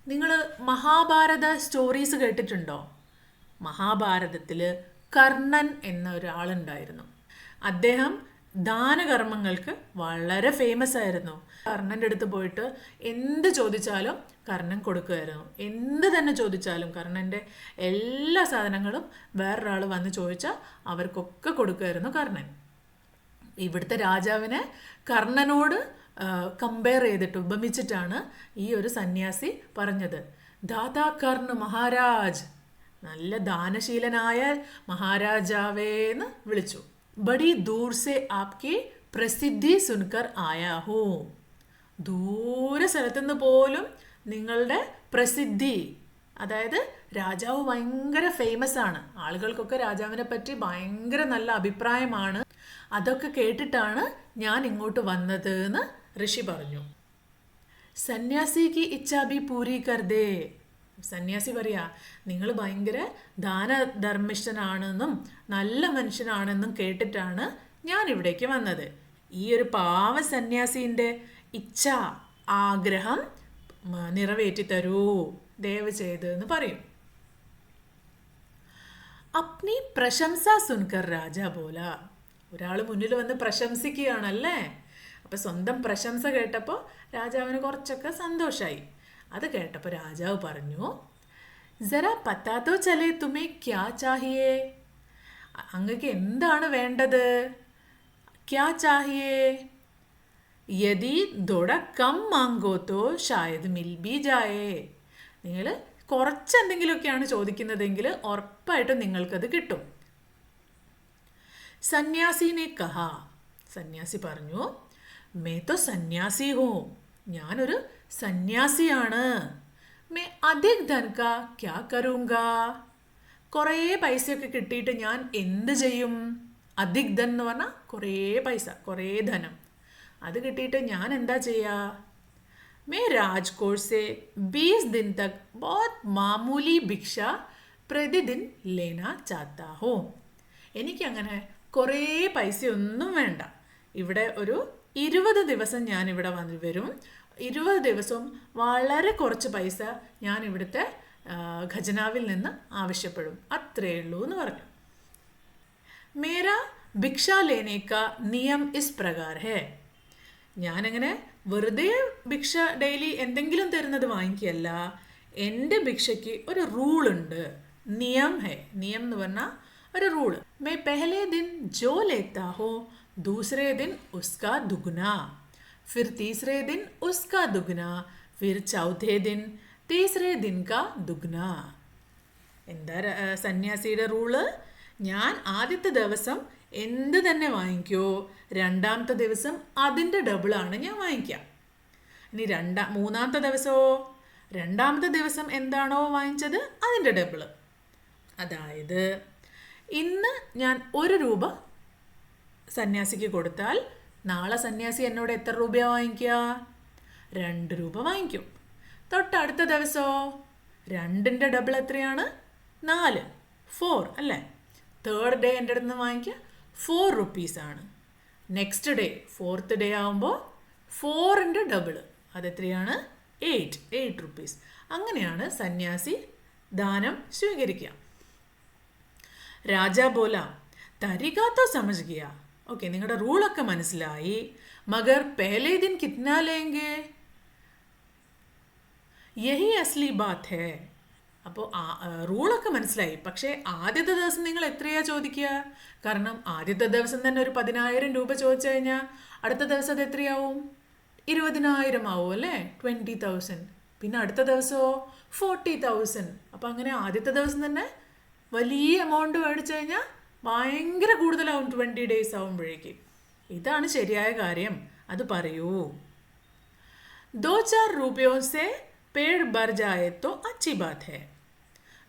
നിങ്ങൾ മഹാഭാരത സ്റ്റോറീസ് കേട്ടിട്ടുണ്ടോ? മഹാഭാരതത്തിൽ കർണൻ എന്ന ഒരാളുണ്ടായിരുന്നു. അദ്ദേഹം ദാനകർമ്മങ്ങൾക്ക് വളരെ ഫേമസ് ആയിരുന്നു. കർണൻ്റെ അടുത്ത് പോയിട്ട് എന്ത് ചോദിച്ചാലും കർണൻ കൊടുക്കുമായിരുന്നു. എന്ത് തന്നെ ചോദിച്ചാലും കർണൻ്റെ എല്ലാ സാധനങ്ങളും വേറൊരാൾ വന്ന് ചോദിച്ചാൽ അവർക്കൊക്കെ കൊടുക്കുമായിരുന്നു കർണൻ. ഇവിടുത്തെ രാജാവിനെ കർണനോട് കമ്പയർ ചെയ്തിട്ട് ഉപമിച്ചിട്ടാണ് ഈ ഒരു സന്യാസി പറഞ്ഞത്. ദാദാ കർൺ മഹാരാജ്, നല്ല ദാനശീലനായ മഹാരാജാവേന്ന് വിളിച്ചു. ബഡി ദൂർ സെ ആപ്കി പ്രസിദ്ധി സുൻകർ ആയാ ഹൂ. ദൂര സ്ഥലത്തുനിന്ന് പോലും നിങ്ങളുടെ പ്രസിദ്ധി, അതായത് രാജാവ് ഭയങ്കര ഫേമസ് ആണ്, ആളുകൾക്കൊക്കെ രാജാവിനെ പറ്റി ഭയങ്കര നല്ല അഭിപ്രായമാണ്, അതൊക്കെ കേട്ടിട്ടാണ് ഞാൻ ഇങ്ങോട്ട് വന്നത് എന്ന് ഋഷി പറഞ്ഞു. സന്യാസിക്ക് ഇച്ഛാബി പൂരി കർദേ. സന്യാസി പറയാ, നിങ്ങൾ ഭയങ്കര ദാനധർമ്മിഷ്ഠനാണെന്നും നല്ല മനുഷ്യനാണെന്നും കേട്ടിട്ടാണ് ഞാൻ ഇവിടേക്ക് വന്നത്. ഈ ഒരു പാവ സന്യാസിൻ്റെ ഇച്ഛ, ആഗ്രഹം നിറവേറ്റി തരൂ ദയവ് ചെയ്ത് എന്ന് പറയും. അപ്നി പ്രശംസ സുൻകർ രാജ ബോല. ഒരാൾ മുന്നിൽ വന്ന് പ്രശംസിക്കുകയാണല്ലേ, അപ്പം സ്വന്തം പ്രശംസ കേട്ടപ്പോൾ രാജാവിന് കുറച്ചൊക്കെ സന്തോഷമായി. അത് കേട്ടപ്പോൾ രാജാവ് പറഞ്ഞു, ജറാ പത്താത്തോ ചലേ തുമേ ക്യാ ചാഹിയേ. അങ്ങക്ക് എന്താണ് വേണ്ടത്? ക്യാ ചാഹിയേ? യദി ദോട കം മാങ്കോ തോ ഷായത് മിൽ ബി ജായേ. നിങ്ങൾ കുറച്ചെന്തെങ്കിലുമൊക്കെയാണ് ചോദിക്കുന്നതെങ്കിൽ ഉറപ്പായിട്ടും നിങ്ങൾക്കത് കിട്ടും. സന്യാസിനെ കഹ. സന്യാസി പറഞ്ഞു, മേ തോ സന്യാസി ഹോ, ഞാനൊരു സന്യാസിയാണ്. മേ അധിക് ധൻ കാ ക്യാ കരൂങ്കാ. കുറേ പൈസയൊക്കെ കിട്ടിയിട്ട് ഞാൻ എന്ത് ചെയ്യും? അധിക് ധൻ എന്ന് പറഞ്ഞാൽ കുറേ പൈസ, കുറേ ധനം. അത് കിട്ടിയിട്ട് ഞാൻ എന്താ ചെയ്യുക? മേ രാജ്കോട്ട് സെ 20 दिन तक बहुत मामूली ഭിക്ഷ പ്രതിദിൻ ലേന ചാത്താ ഹോ. എനിക്കങ്ങനെ കുറേ പൈസയൊന്നും വേണ്ട. ഇവിടെ ഒരു 20 ദിവസം ഞാൻ ഇവിടെ വരും. 20 ദിവസവും വളരെ കുറച്ച് പൈസ ഞാൻ ഇവിടുത്തെ ഖജനാവിൽ നിന്ന് ആവശ്യപ്പെടും, അത്രയേ ഉള്ളൂ എന്ന് പറഞ്ഞു. മേരാ ഭിക്ഷ ലേനെ കാ നിയം ഇസ് പ്രകാർ ഹേ. ഞാനങ്ങനെ വെറുതെ ഭിക്ഷ ഡെയിലി എന്തെങ്കിലും തരുന്നത് വാങ്ങിക്കുകയല്ല. എൻ്റെ ഭിക്ഷയ്ക്ക് ഒരു റൂളുണ്ട്, നിയം ഹേ. നിയം എന്ന് പറഞ്ഞാൽ ഒരു റൂള്. മേ പെഹലെ ദിൻ ജോ ലേത്താ ഹോ ദൂസരേ ദിൻ ഉസ്കാ ദുഗുന, ഫിർ തീസരേ ദിൻ ഉസ്കാ ദുഗുന, ഫിർ ചൗഥേ ദിൻ തീസരേ ദിൻ കാ ദുഗുന. എന്താ സന്യാസിയുടെ റൂള്? ഞാൻ ആദ്യത്തെ ദിവസം എന്ത് തന്നെ വാങ്ങിക്കോ, രണ്ടാമത്തെ ദിവസം അതിൻ്റെ ഡബിളാണ് ഞാൻ വാങ്ങിക്കുക. ഇനി മൂന്നാമത്തെ ദിവസമോ, രണ്ടാമത്തെ ദിവസം എന്താണോ വാങ്ങിച്ചത് അതിൻ്റെ ഡബിള്. അതായത് ഇന്ന് ഞാൻ 1 രൂപ സന്യാസിക്ക് കൊടുത്താൽ നാളെ സന്യാസി എന്നോട് എത്ര രൂപയാണ് വാങ്ങിക്കുക? 2 രൂപ വാങ്ങിക്കും. തൊട്ടടുത്ത ദിവസമോ 2ൻ്റെ ഡബിൾ എത്രയാണ്? 4, 4 അല്ലേ? തേർഡ് ഡേ എൻ്റെ അടുത്ത് നിന്ന് വാങ്ങിക്കുക 4 റുപ്പീസാണ്. നെക്സ്റ്റ് ഡേ 4th ഡേ ആകുമ്പോൾ 4ൻ്റെ ഡബിൾ, അതെത്രയാണ്? 8 റുപ്പീസ്. അങ്ങനെയാണ് സന്യാസി ദാനം സ്വീകരിക്കുക. രാജാ ബോല തരികാത്തോ സമജ് ഗയാ. ഓക്കെ, നിങ്ങളുടെ റൂളൊക്കെ മനസ്സിലായി. മഗർ പെഹലെ ദിൻ കിത്നാ ലേംഗെ, യഹി അസ്ലി ബാത് ഹേ. അപ്പോൾ റൂളൊക്കെ മനസ്സിലായി, പക്ഷേ ആദ്യത്തെ ദിവസം നിങ്ങൾ എത്രയാ ചോദിക്കുക? കാരണം ആദ്യത്തെ ദിവസം തന്നെ ഒരു 10,000 രൂപ ചോദിച്ചു കഴിഞ്ഞാൽ അടുത്ത ദിവസം അത് എത്രയാവും? 20,000 ആവും അല്ലേ? 20,000. പിന്നെ അടുത്ത ദിവസമോ 40,000. അപ്പോൾ അങ്ങനെ ആദ്യത്തെ ദിവസം തന്നെ വലിയ എമൗണ്ട് മേടിച്ചു കഴിഞ്ഞാൽ ഭയങ്കര കൂടുതലാവും 20 days ആവുമ്പോഴേക്ക്. ഇതാണ് ശരിയായ കാര്യം, അത് പറയൂ. 2-4 രൂപയോ സെ പേട് ഭർ ജായേ തോ അച്ചി ബാത് ഹേ.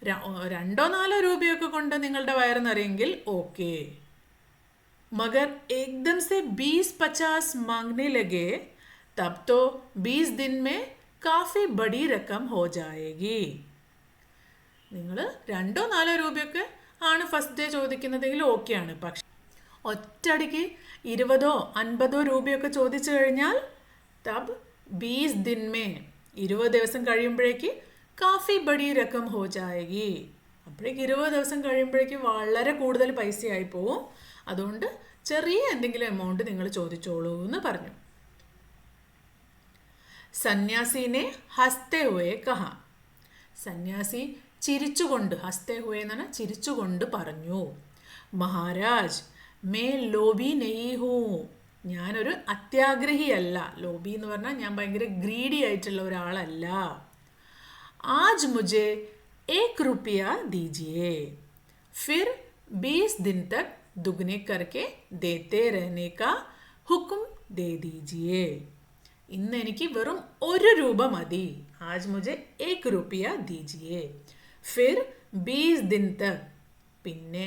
2-4 രൂപയൊക്കെ കൊണ്ട് നിങ്ങളുടെ വയറ് നിറയെങ്കിൽ ഓക്കെ. മഗർ ഏകദം സെ 20-50 മാംഗ്നെ ലഗേ തബ് തോ 20 दिन में കാഫി ബഡി രക്കം ഹോ ജായേഗി. നിങ്ങൾ 2-4 രൂപയൊക്കെ ആണ് ഫസ്റ്റ് ഡേ ചോദിക്കുന്നതെങ്കിൽ ഓക്കെയാണ്. പക്ഷെ ഒറ്റയടിക്ക് 20-50 രൂപയൊക്കെ ചോദിച്ചു കഴിഞ്ഞാൽ തബ് 20 दिन में 20 ദിവസം കഴിയുമ്പോഴേക്ക് കാഫി ബഡി രകം ഹോ ജായേഗി. അപ്പോഴേക്ക് 20 ദിവസം കഴിയുമ്പോഴേക്ക് വളരെ കൂടുതൽ പൈസയായി പോവും. അതുകൊണ്ട് ചെറിയ എന്തെങ്കിലും എമൗണ്ട് നിങ്ങൾ ചോദിച്ചോളൂ എന്ന് പറഞ്ഞു. സന്യാസിനെ ഹസ്തേ ഹുവേ കഹ. സന്യാസി ചിരിച്ചുകൊണ്ട്, ഹസ്തേ ഹുവേ എന്നാണ് ചിരിച്ചുകൊണ്ട് പറഞ്ഞു, മഹാരാജ് മേ ലോബി നെയ് ഹൂ. ഞാനൊരു അത്യാഗ്രഹിയല്ല. ലോബി എന്ന് പറഞ്ഞാൽ ഞാൻ ഭയങ്കര ഗ്രീഡി ആയിട്ടുള്ള ഒരാളല്ല. ആജ് മുझे 1 रुपया दीजिए, फिर 20 दिन तक दुगने करके देते रहने का हुक्म दे दीजिए. ഇന്ന് എനിക്ക് വെറും 1 രൂപ മതി. ആജ് മുझे 1 रुपया दीजिए, फिर 20 दिन तक. പിന്നെ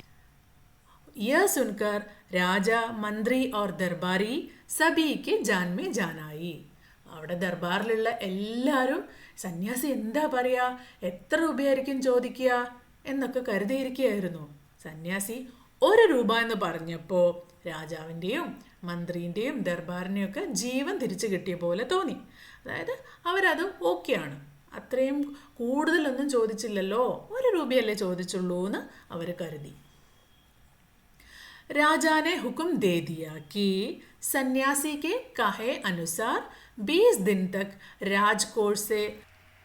यह सुनकर राजा, मंत्री और दरबारी सभी के जान में जान आई. അവിടെ ദർബാറിലുള്ള എല്ലാവരും സന്യാസി എന്താ പറയുക, എത്ര രൂപയായിരിക്കും ചോദിക്കുക എന്നൊക്കെ കരുതിയിരിക്കുകയായിരുന്നു. സന്യാസി 1 രൂപ എന്ന് പറഞ്ഞപ്പോൾ രാജാവിൻ്റെയും മന്ത്രിൻ്റെയും ദർബാറിനെയൊക്കെ ജീവൻ തിരിച്ചു കിട്ടിയ പോലെ തോന്നി. അതായത് അവരത് ഓക്കെയാണ്, അത്രയും കൂടുതലൊന്നും ചോദിച്ചില്ലല്ലോ, 1 രൂപയല്ലേ ചോദിച്ചുള്ളൂ എന്ന് അവർ കരുതി. राजा ने हुक्म दे दिया कि सन्यासी के कहे अनुसार 20 दिन तक राजकोष से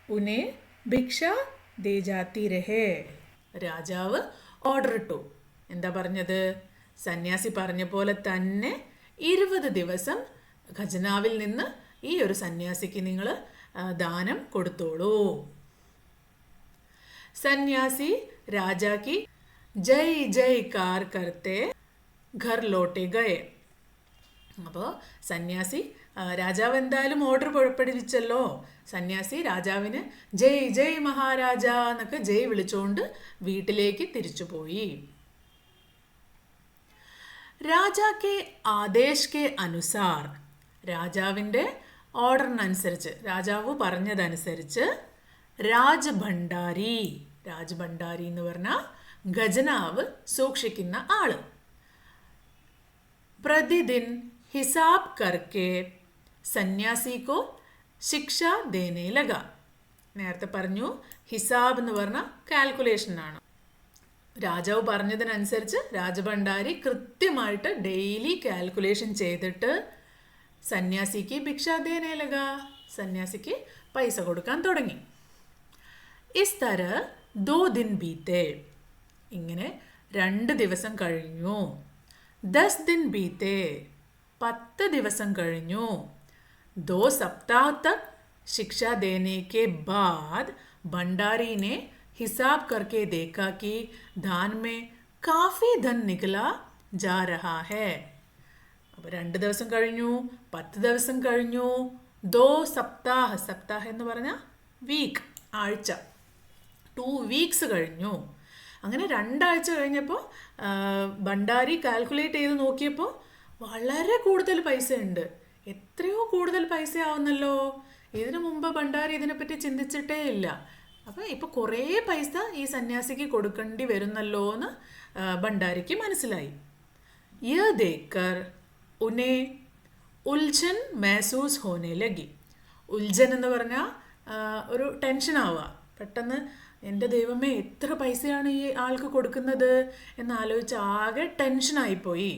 उन्हें ഭിക്ഷ ദേ ജാത്തി രഹേ. രാജാവ് ഓർഡർ ഇട്ടു. എന്താ പറഞ്ഞത്? സന്യാസി പറഞ്ഞ പോലെ തന്നെ 20 ദിവസം ഖജനാവിൽ നിന്ന് ഈ ഒരു സന്യാസിക്ക് നിങ്ങൾ ദാനം കൊടുത്തോളൂ. സന്യാസി രാജാക്ക് ജയ് ജയ്കാർ കർത്തെ ഘർ ലോട്ടെ ഗയെ. അപ്പോൾ സന്യാസി, രാജാവ് എന്തായാലും ഓർഡർ പുറപ്പെടുവിച്ചല്ലോ, സന്യാസി രാജാവിന് ജയ് ജയ് മഹാരാജ എന്നൊക്കെ ജയ് വിളിച്ചുകൊണ്ട് വീട്ടിലേക്ക് തിരിച്ചുപോയി. രാജാക്കെ ആദേശ് കെ അനുസാർ, രാജാവിൻ്റെ ഓർഡറിനനുസരിച്ച്, രാജാവ് പറഞ്ഞതനുസരിച്ച് രാജഭണ്ഡാരി, രാജഭണ്ഡാരി എന്ന് പറഞ്ഞാൽ ഖജനാവ് സൂക്ഷിക്കുന്ന ആള്, प्रतिदिन हिसाब करके സന്യാസി കോ ശിക്ഷ ദേനെ ലഗ. നേരത്തെ പറഞ്ഞു ഹിസാബ് എന്ന് പറഞ്ഞാൽ കാൽക്കുലേഷനാണ്. രാജാവ് പറഞ്ഞതിനനുസരിച്ച് രാജഭണ്ഡാരി കൃത്യമായിട്ട് ഡെയിലി കാൽക്കുലേഷൻ ചെയ്തിട്ട് സന്യാസിക്ക് ഭിക്ഷ ദേനെ ലഗ, സന്യാസിക്ക് പൈസ കൊടുക്കാൻ തുടങ്ങി. ഇസ് തര 2 दिन ബീത്തെ. ഇങ്ങനെ 2 ദിവസം കഴിഞ്ഞു. 10 दिन बीते, 10 ദിവസം കഴിഞ്ഞു. 2 सप्ताह तक शिक्षा देने के बाद भंडारी ने हिसाब करके देखा कि धान में काफ़ी धन निकला जा रहा है. അപ്പോൾ 2 ദിവസം കഴിഞ്ഞു, 10 ദിവസം കഴിഞ്ഞു, 2 സപ്താഹ, സപ്താഹ എന്ന് പറഞ്ഞാൽ വീക്ക്, ആഴ്ച, 2 വീക്സ് കഴിഞ്ഞു. അങ്ങനെ 2 ആഴ്ച കഴിഞ്ഞപ്പോൾ ഭണ്ഡാരി കാൽക്കുലേറ്റ് ചെയ്ത് നോക്കിയപ്പോൾ വളരെ കൂടുതൽ പൈസ ഉണ്ട്. എത്രയോ കൂടുതൽ പൈസ ആവുന്നല്ലോ. ഇതിനു മുമ്പ് ഭണ്ഡാരി ഇതിനെപ്പറ്റി ചിന്തിച്ചിട്ടേ ഇല്ല. അപ്പം ഇപ്പോൾ കുറേ പൈസ ഈ സന്യാസിക്ക് കൊടുക്കേണ്ടി വരുന്നല്ലോ എന്ന് ഭണ്ഡാരിക്ക് മനസ്സിലായി. യഹ് ദേക്കർ ഉനെ ഉൽझन महसूस होने लगी. ഉൽझन എന്ന് പറഞ്ഞാൽ ഒരു ടെൻഷൻ ആവുക. പെട്ടെന്ന് എൻ്റെ ദൈവമേ എത്ര പൈസയാണ് ഈ ആൾക്ക് കൊടുക്കുന്നത് എന്നാലോചിച്ച് ആകെ ടെൻഷനായിപ്പോയി.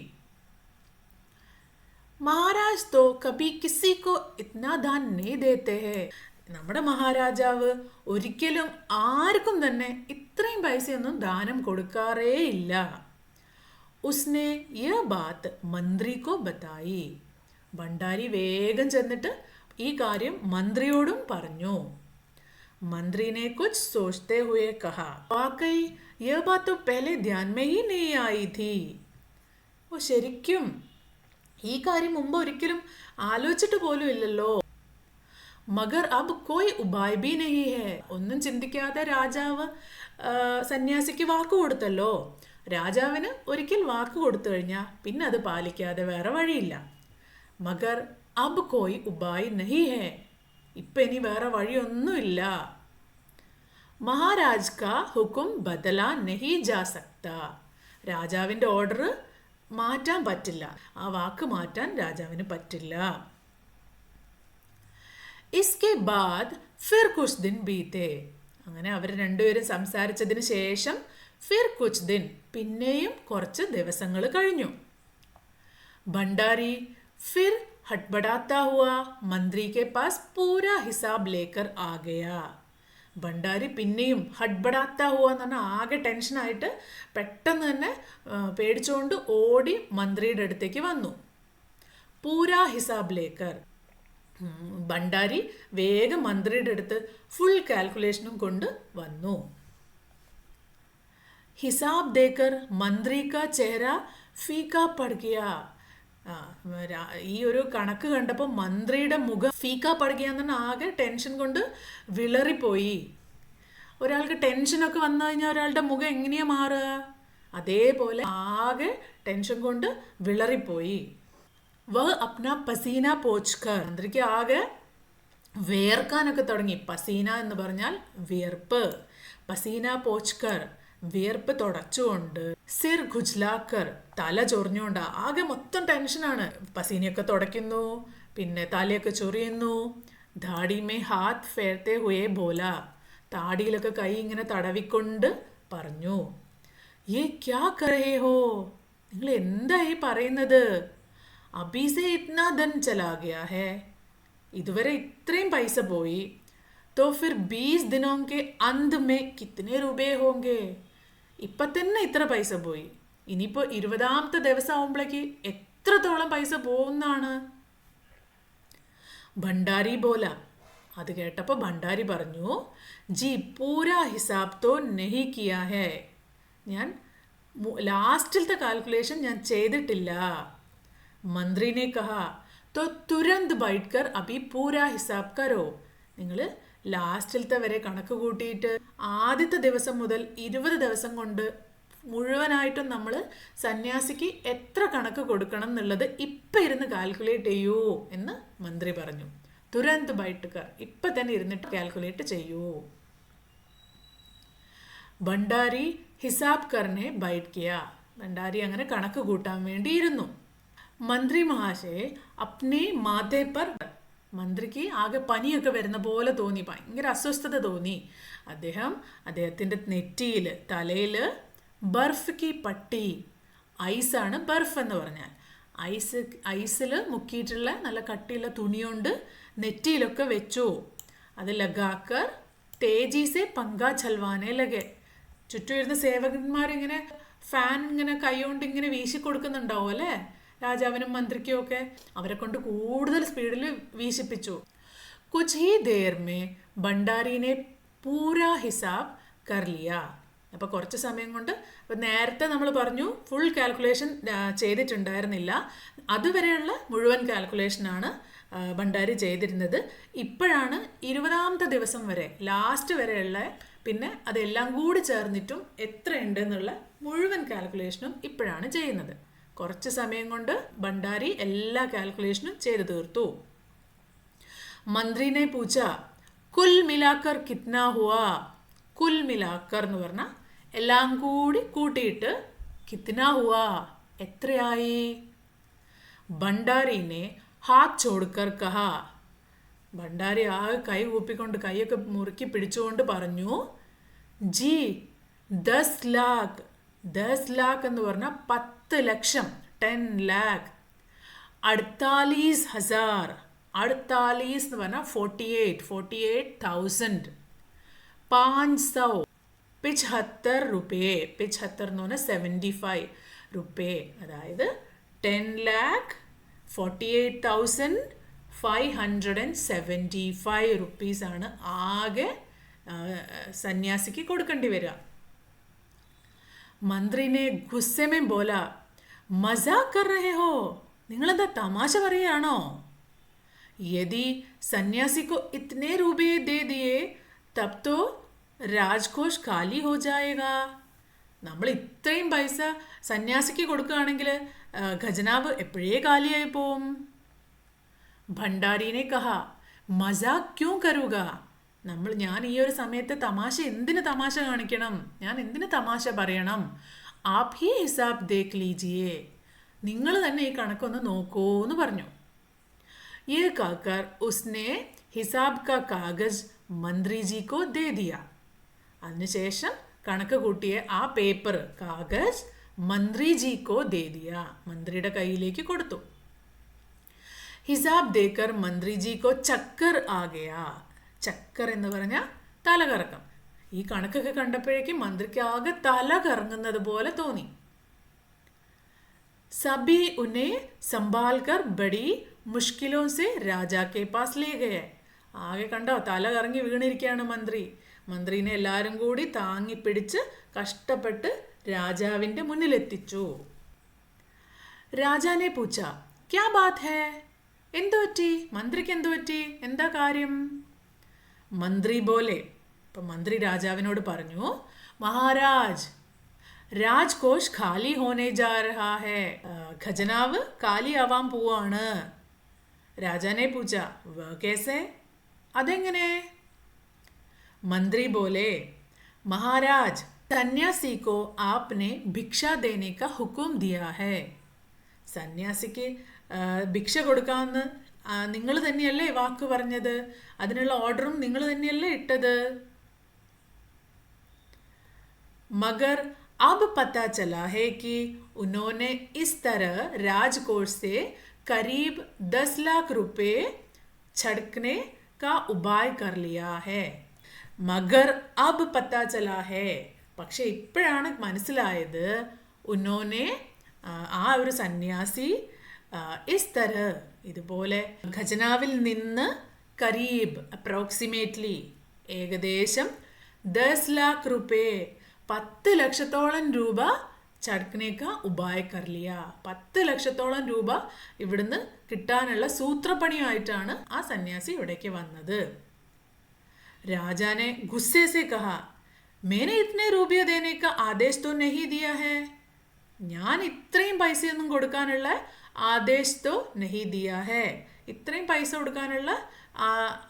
മഹാരാജ് തോ കബി കിസി കോ ഇത്നാ ദാൻ നഹീ ദേത്തെ ഹേ. നമ്മുടെ മഹാരാജാവ് ഒരിക്കലും ആർക്കും തന്നെ ഇത്രയും പൈസയൊന്നും ദാനം കൊടുക്കാറേ ഇല്ല. ഉസ്നെ യഹ് ബാത്ത് മന്ത്രി കോ ബതായി. ഭണ്ഡാരി വേഗം ചെന്നിട്ട് ഈ കാര്യം മന്ത്രിയോടും പറഞ്ഞു. मंत्री ने कुछ सोचते हुए कहा, वाकई यह बात तो पहले ध्यान में ही नहीं आई थी. ഓ, ശരിക്കും ഈ കാര്യം മുമ്പ് ഒരിക്കലും ആലോചിച്ചിട്ട് പോലും ഇല്ലല്ലോ. മഗർ അബ് കോയ് ഉപായ് ഭി നഹീ ഹേ. ഒന്നും ചിന്തിക്കാതെ രാജാവ് സന്യാസിക്ക് വാക്ക് കൊടുത്തല്ലോ. രാജാവിന് ഒരിക്കൽ വാക്ക് കൊടുത്തു കഴിഞ്ഞാൽ പിന്നെ അത് പാലിക്കാതെ വേറെ വഴിയില്ല. മഗർ അബ് കോയ് ഉപായ് നഹീ ഹേ. ഇപ്പം ഇനി വേറെ വഴിയൊന്നുമില്ല. മഹാരാജ് കാ ഹുക്കും ബദലാ നഹി ജാ സക്ത. രാജാവിൻ്റെ ഓർഡർ മാറ്റാൻ പറ്റില്ല, ആ വാക്ക് മാറ്റാൻ രാജാവിന് പറ്റില്ല. ഇസ്കെ ബാദ് ഫിർ കുച്ച് ദിൻ ബീത്തെ. അങ്ങനെ അവർ രണ്ടുപേരും സംസാരിച്ചതിന് ശേഷം ഫിർ കുച്ച് ദിൻ, പിന്നെയും കുറച്ച് ദിവസങ്ങൾ കഴിഞ്ഞു. ഭണ്ഡാരി ഫിർ ഹട്ബടാത്താ ഹുവാ മന്ത്രി കെ പാസ് പൂരാ ഹിസാബ് ലേക്കർ ആ ഗയാ. ഭണ്ഡാരി പിന്നെയും ഹട്ബടാത്താ ഹുവ എന്ന് പറഞ്ഞാൽ ആകെ ടെൻഷനായിട്ട് പെട്ടെന്ന് തന്നെ പേടിച്ചുകൊണ്ട് ഓടി മന്ത്രിയുടെ അടുത്തേക്ക് വന്നു. പൂരാ ഹിസാബ് ലേക്കർ. ഭണ്ഡാരി വേഗം മന്ത്രിയുടെ അടുത്ത് ഫുൾ കാൽക്കുലേഷനും കൊണ്ട് വന്നു. ഹിസാബ് ദേക്കർ മന്ത്രി കാ ചെഹ്റ ഫീക്കാ പഡ് ഗയാ. ഈ ഒരു കണക്ക് കണ്ടപ്പോൾ മന്ത്രിയുടെ മുഖം ഫീക്കാ പഡ് ഗയാ എന്ന് പറഞ്ഞാൽ ആകെ ടെൻഷൻ കൊണ്ട് വിളറിപ്പോയി. ഒരാൾക്ക് ടെൻഷനൊക്കെ വന്നു കഴിഞ്ഞാൽ ഒരാളുടെ മുഖം എങ്ങനെയാ മാറുക, അതേപോലെ ആകെ ടെൻഷൻ കൊണ്ട് വിളറിപ്പോയി. വ അപ്ന പസീന പോച്ച്കർ. മന്ത്രിക്ക് ആകെ വിയർക്കാനൊക്കെ തുടങ്ങി. പസീന എന്ന് പറഞ്ഞാൽ വിയർപ്പ്. പസീന പോച്ച്കർ, വിയർപ്പ് തുടച്ചുകൊണ്ട്. സിർ ഖുജ്ലാക്കർ, തല ചൊറിഞ്ഞുകൊണ്ട്. ആകെ മൊത്തം ടെൻഷനാണ്. പസീനയൊക്കെ തുടയ്ക്കുന്നു, പിന്നെ തലയൊക്കെ ചൊറിയുന്നു. ധാടി മേ ഹാത്ത് ഫേർത്തെ ഹുയേ ബോല. താടിയിലൊക്കെ കൈ ഇങ്ങനെ തടവിക്കൊണ്ട് പറഞ്ഞു, യേ ക്യാ കരേ ഹോ, നിങ്ങൾ എന്തായി പറയുന്നത്? അബി സേ ഇത്നാ ധൻ ചലാ ഗയാ ഹേ, ഇതുവരെ ഇത്രയും പൈസ പോയി. तो फिर 20 दिनों के अंत में कितने रुपए होंगे? ഇപ്പം തന്നെ ഇത്ര പൈസ പോയി, ഇനിയിപ്പോൾ 20ാമത്തെ ദിവസം ആവുമ്പോഴേക്ക് എത്രത്തോളം പൈസ പോകുന്നതാണ്? ഭണ്ഡാരി ബോല. അത് കേട്ടപ്പോൾ ഭണ്ഡാരി പറഞ്ഞു, ജി പൂരാ ഹിസാബ് തോ നഹി കിയാ ഹേ, ഞാൻ ലാസ്റ്റിലത്തെ കാൽക്കുലേഷൻ ഞാൻ ചെയ്തിട്ടില്ല. മന്ത്രിനെ കഹാ തോ തുരന്ത് ബൈഠ്കർ അഭി പൂരാ ഹിസാബ് കരോ. നിങ്ങൾ ലാസ്റ്റിലത്തെ വരെ കണക്ക് കൂട്ടിയിട്ട് ആദ്യത്തെ ദിവസം മുതൽ 20 ദിവസം കൊണ്ട് മുഴുവനായിട്ടും നമ്മൾ സന്യാസിക്ക് എത്ര കണക്ക് കൊടുക്കണം എന്നുള്ളത് ഇപ്പം ഇരുന്ന് കാൽക്കുലേറ്റ് ചെയ്യൂ എന്ന് മന്ത്രി പറഞ്ഞു. തുരന്ത് ബൈഠ്കർ, ഇപ്പം തന്നെ ഇരുന്നിട്ട് കാൽക്കുലേറ്റ് ചെയ്യൂ. ഭണ്ഡാരി ഹിസാബ് കർനെ ബൈഠ് കിയാ. ഭണ്ഡാരി അങ്ങനെ കണക്ക് കൂട്ടാൻ വേണ്ടിയിരുന്നു. മന്ത്രി മഹാശയ അപ്നെ മാതേ പർ. മന്ത്രിക്ക് ആകെ പനിയൊക്കെ വരുന്ന പോലെ തോന്നി, ഭയങ്കര അസ്വസ്ഥത തോന്നി. അദ്ദേഹത്തിൻ്റെ നെറ്റിയിൽ, തലയിൽ ബർഫ് കി പട്ടി, ഐസാണ് ബർഫ് എന്ന് പറഞ്ഞാൽ, ഐസിൽ മുക്കിയിട്ടുള്ള നല്ല കട്ടിയുള്ള തുണിയുണ്ട് നെറ്റിയിലൊക്കെ വെച്ചു. അത് ലഗാക്കർ തേജി സെ പങ്കാ ചൽവാനെ ലഗെ. ചുറ്റും ഇരുന്ന സേവകന്മാരിങ്ങനെ ഫാൻ ഇങ്ങനെ കൈകൊണ്ട് ഇങ്ങനെ വീശി കൊടുക്കുന്നുണ്ടാവും അല്ലേ രാജാവിനും മന്ത്രിക്കും ഒക്കെ. അവരെ കൊണ്ട് കൂടുതൽ സ്പീഡിൽ വീശിപ്പിച്ചു. കുച്ച് ഹി ദേർ മേ ഭണ്ഡാരിനെ പൂരാ ഹിസാബ് കർ ലിയ. അപ്പോൾ കുറച്ച് സമയം കൊണ്ട്, അപ്പോൾ നേരത്തെ നമ്മൾ പറഞ്ഞു ഫുൾ കാൽക്കുലേഷൻ ചെയ്തിട്ടുണ്ടായിരുന്നില്ല, അതുവരെയുള്ള മുഴുവൻ കാൽക്കുലേഷനാണ് ഭണ്ഡാരി ചെയ്തിരുന്നത്. ഇപ്പോഴാണ് 20ാമത്തെ ദിവസം വരെ, ലാസ്റ്റ് വരെയുള്ള, പിന്നെ അതെല്ലാം കൂടി ചേർന്നിട്ടും എത്രയുണ്ട് എന്നുള്ള മുഴുവൻ കാൽക്കുലേഷനും ഇപ്പോഴാണ് ചെയ്യുന്നത്. കുറച്ച് സമയം കൊണ്ട് ഭണ്ഡാരി എല്ലാ കാൽക്കുലേഷനും ചെയ്തു തീർത്തു. മന്ത്രിനെ പൂച്ച കുൽ മിലാക്കർ കിത്നാ ഹുവാ. കുൽ മിലാക്കർ എന്ന് പറഞ്ഞാൽ എല്ലാം കൂടി കൂട്ടിയിട്ട് കിത്നാ ഹുവാ, എത്രയായി? ഭണ്ഡാരിനെ ഹാത്ത് ചോടുക്കർ കഹാ. ഭണ്ഡാരി ആ കൈ കൂപ്പിക്കൊണ്ട് കൈയൊക്കെ മുറുക്കി പിടിച്ചുകൊണ്ട് പറഞ്ഞു, ജി 10 लाख. 10 लाख എന്ന് പറഞ്ഞാൽ 10 ലക്ഷം, 10 lakh. 48,000. 48 എന്ന് പറഞ്ഞാൽ 48,000. 500. 75 रुपये. 75 എന്ന് പറഞ്ഞാൽ 75 रुपये. അതായത് 10,48,575 rupees ആണ് ആകെ സന്യാസിക്ക് കൊടുക്കേണ്ടി വരിക. മന്ത്രിനെ ഗുസ്സമേ ബോല, മസാക് കർ രഹേ ഹോ, നിങ്ങളെന്താ തമാശ പറയുകയാണോ? യദി സന്യാസിക്കോ ഇത്തനെ രൂപയെ ദേ ദിയേ തബ് തോ രാജ്കോഷ് ഖാലി ഹോ ജായേഗാ. നമ്മൾ ഇത്രയും പൈസ സന്യാസിക്ക് കൊടുക്കുകയാണെങ്കിൽ ഖജനാവ് എപ്പോഴേ കാലിയായി പോവും. ഭണ്ഡാരിനെ കഹാ, മസാക് ക്യോं കരൂക, ഞാൻ ഈ ഒരു സമയത്ത് എന്തിന് തമാശ കാണിക്കണം, ഞാൻ എന്തിന് തമാശ പറയണം. ആപ് ഹി ഹിസാബ് ദേഖ് ലീജിയേ, നിങ്ങൾ തന്നെ ഈ കണക്കൊന്ന് നോക്കൂ എന്ന് പറഞ്ഞു. ये कहकर उसने हिसाब का कागज मंत्री जी को दे दिया. അതിനുശേഷം കണക്ക് കൂട്ടിയ ആ പേപ്പർ കാഗസ് മന്ത്രി ജി കോ ദേ ദിയ, മന്ത്രിയുടെ കയ്യിലേക്ക് കൊടുത്തു. ഹിസാബ് ദേക്കർ മന്ത്രി ജി കോ ചക്കർ ആ ഗയാ. ചക്കർ എന്ന് പറഞ്ഞാൽ തലകറക്കം. ഈ കണക്കൊക്കെ കണ്ടപ്പോഴേക്കും മന്ത്രിക്ക് ആകെ തല കറങ്ങുന്നത് പോലെ തോന്നി. സബി ഉന്നെ സംഭാൽ കർ ബഡി മുഷ്കിലോ സെ രാജാ കെ പാസ് ലേ ഗയേ. ആകെ കണ്ടോ, തല കറങ്ങി വീണിരിക്കുകയാണ് മന്ത്രി. മന്ത്രിനെ എല്ലാവരും കൂടി താങ്ങിപ്പിടിച്ച് കഷ്ടപ്പെട്ട് രാജാവിൻ്റെ മുന്നിലെത്തിച്ചു. രാജാനെ പൂച്ച, ക്യാ ബാത് ഹേ, എന്തു പറ്റി, മന്ത്രിക്ക് എന്തു പറ്റി, എന്താ കാര്യം? മന്ത്രി ബോലെ, അപ്പം മന്ത്രി രാജാവിനോട് പറഞ്ഞു, മഹാരാജ് രാജ്കോഷ് ഖാലി ഹോനെ ജാ രഹാ ഹേ, ഖജനാവ് കാലി ആവാൻ പോവാണ്. രാജാനെ പൂച്ച, വ കേസേ, അതെങ്ങനെ? മന്ത്രി ബോലെ, മഹാരാജ് സന്യാസി കോ ആപ്നെ ഭിക്ഷ ദേനെ കാ ഹുക്കം ദിയാ ഹേ. സന്യാസിക്ക് ഭിക്ഷ കൊടുക്കാമെന്ന് നിങ്ങൾ തന്നെയല്ലേ വാക്ക് പറഞ്ഞത്, അതിനുള്ള ഓർഡറും നിങ്ങൾ തന്നെയല്ലേ ഇട്ടത്. മഗർ अब पता चला है कि उन्होंने इस तरह राजकोष से करीब 10 लाख रुपए छड़कने का उपाय कर लिया है. मगर अब पता चला है, പക്ഷെ ഇപ്പോഴാണ് മനസ്സിലായത്, ഉന്നോനെ ആ ഒരു സന്യാസി ഇസ് തര ഇതുപോലെ ഖജനാവിൽ നിന്ന് കരീബ് അപ്രോക്സിമേറ്റ്ലി ഏകദേശം 10 लाख रुपए 10 ലക്ഷത്തോളം രൂപ ചടക്കിനേക്ക ഉപായ കർലിയ, 10 ലക്ഷത്തോളം രൂപ ഇവിടുന്ന് കിട്ടാനുള്ള സൂത്രപ്പണിയായിട്ടാണ് ആ സന്യാസി ഇവിടേക്ക് വന്നത്. രാജാനെ ഗുസ്സേ സെ കഹ, മേനെ ഇത്തനെ രൂപ ദേനെ കാ ആദേശ് തോ നഹി ദിയ ഹേ. ഞാൻ ഇത്രയും പൈസയൊന്നും കൊടുക്കാനുള്ള ആദേശ് തോ നഹി ദിയ ഹേ, ഇത്രയും പൈസ കൊടുക്കാനുള്ള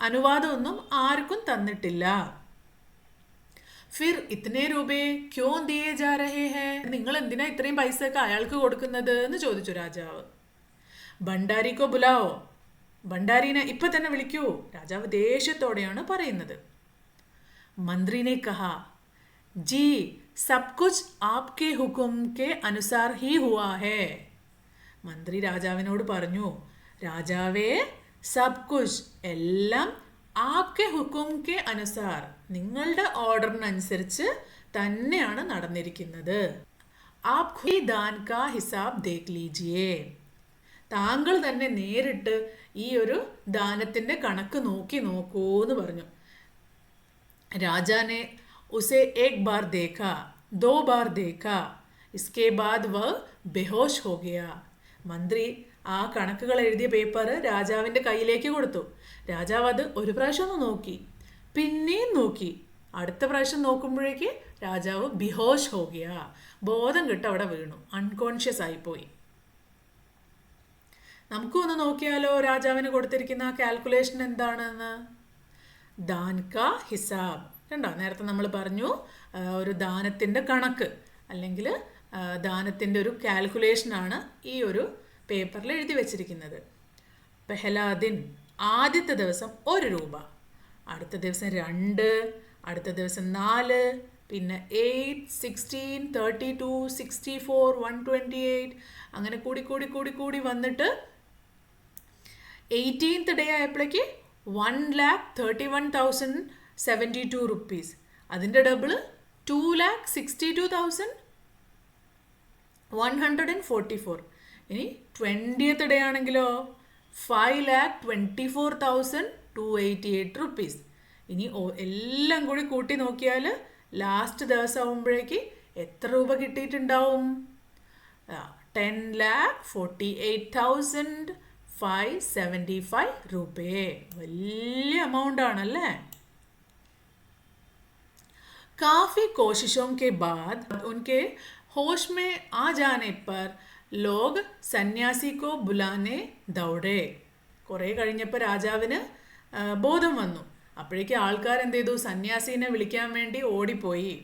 അനുവാദമൊന്നും ആർക്കും തന്നിട്ടില്ല. ഫിർ ഇത്തനെ രൂപേ ക്യോ ദിയേ ജാ രഹേ ഹേ, നിങ്ങൾ എന്തിനാ ഇത്രയും പൈസ ഒക്കെ അയാൾക്ക് കൊടുക്കുന്നത് എന്ന് ചോദിച്ചു രാജാവ്. ഭണ്ഡാരിക്കോ ബുലാവോ, ഭണ്ഡാരിനെ ഇപ്പൊ തന്നെ വിളിക്കൂ, രാജാവ് ദേഷ്യത്തോടെയാണ് പറയുന്നത്. മന്ത്രിനെ കഹാ, G sub Cooch Aapke ഹുകും K അനുസാർ he ഹുവാ ഹേ. മന്ത്രി രാജാവിനോട് പറഞ്ഞു, രാജാവേ സബ് കുച്ച് എല്ലാം ആപ്കെ ഹുകും കെ അനുസാർ, നിങ്ങളുടെ ഓർഡറിനനുസരിച്ച് തന്നെയാണ് നടന്നിരിക്കുന്നത്. ആപ് ഖുദ് ദാൻ കാ ഹിസാബ് ദേഖ് ലീജിയേ, താങ്കൾ തന്നെ നേരിട്ട് ഈ ഒരു ദാനത്തിന്റെ കണക്ക് നോക്കൂ എന്ന് പറഞ്ഞു. രാജാനെ ഉസെ ഏക് ബാർ ദേഖാ, ദോ ബാർ ദേഖാ, ഇസ്കേ ബാദ് വ ബെഹോഷ് ഹോ ഗയാ. മന്ത്രി ആ കണക്കുകൾ എഴുതിയ പേപ്പർ രാജാവിൻ്റെ കയ്യിലേക്ക് കൊടുത്തു. രാജാവ് അത് ഒരു പ്രാവശ്യം ഒന്ന് നോക്കി, പിന്നെയും നോക്കി. അടുത്ത പ്രാവശ്യം നോക്കുമ്പോഴേക്ക് രാജാവ് ബിഹോഷ് ഹോ ഗയാ, ബോധം കിട്ട് അവിടെ വീണു, അൺകോൺഷ്യസ് ആയിപ്പോയി. നമുക്കും ഒന്ന് നോക്കിയാലോ രാജാവിന് കൊടുത്തിരിക്കുന്ന കാൽക്കുലേഷൻ എന്താണെന്ന്. ദാൻ കാ ഹിസാബ് കണ്ടോ, നേരത്തെ നമ്മൾ പറഞ്ഞു ഒരു ദാനത്തിൻ്റെ കണക്ക് അല്ലെങ്കിൽ ദാനത്തിൻ്റെ ഒരു കാൽക്കുലേഷനാണ് ഈ ഒരു പേപ്പറിൽ എഴുതി വച്ചിരിക്കുന്നത്. പെഹലാ ദിൻ, ആദ്യത്തെ ദിവസം 1 രൂപ, അടുത്ത ദിവസം 2, അടുത്ത ദിവസം 4, പിന്നെ 8, 16, 32, 64, 128 അങ്ങനെ കൂടി വന്നിട്ട് 18th ഡേ ആയപ്പോഴേക്ക് 1,31,072 റുപ്പീസ്. അതിൻ്റെ ഡബിള് 2,62,144. ഇനി 20th ഡേ ആണെങ്കിലോ 5,24,288 റുപ്പീസ്. ഇനി എല്ലാം കൂട്ടി നോക്കിയാൽ ലാസ്റ്റ് ദിവസം ആകുമ്പോഴേക്ക് എത്ര രൂപ കിട്ടിയിട്ടുണ്ടാവും? 10,48,575 रुपये. വലിയ अमाउंट ആണല്ലേ. काफ़ी कोशिशों के बाद उनके होश में आ जाने पर लोग സന്യാസി को बुलाने दौड़े. കുറേ കഴിഞ്ഞപ്പോൾ രാജാവിന് ബോധം വന്നു. അപ്പോഴേക്കും ആൾക്കാർ എന്ത് ചെയ്തു, സന്യാസിനെ വിളിക്കാൻ വേണ്ടി ഓടിപ്പോയി.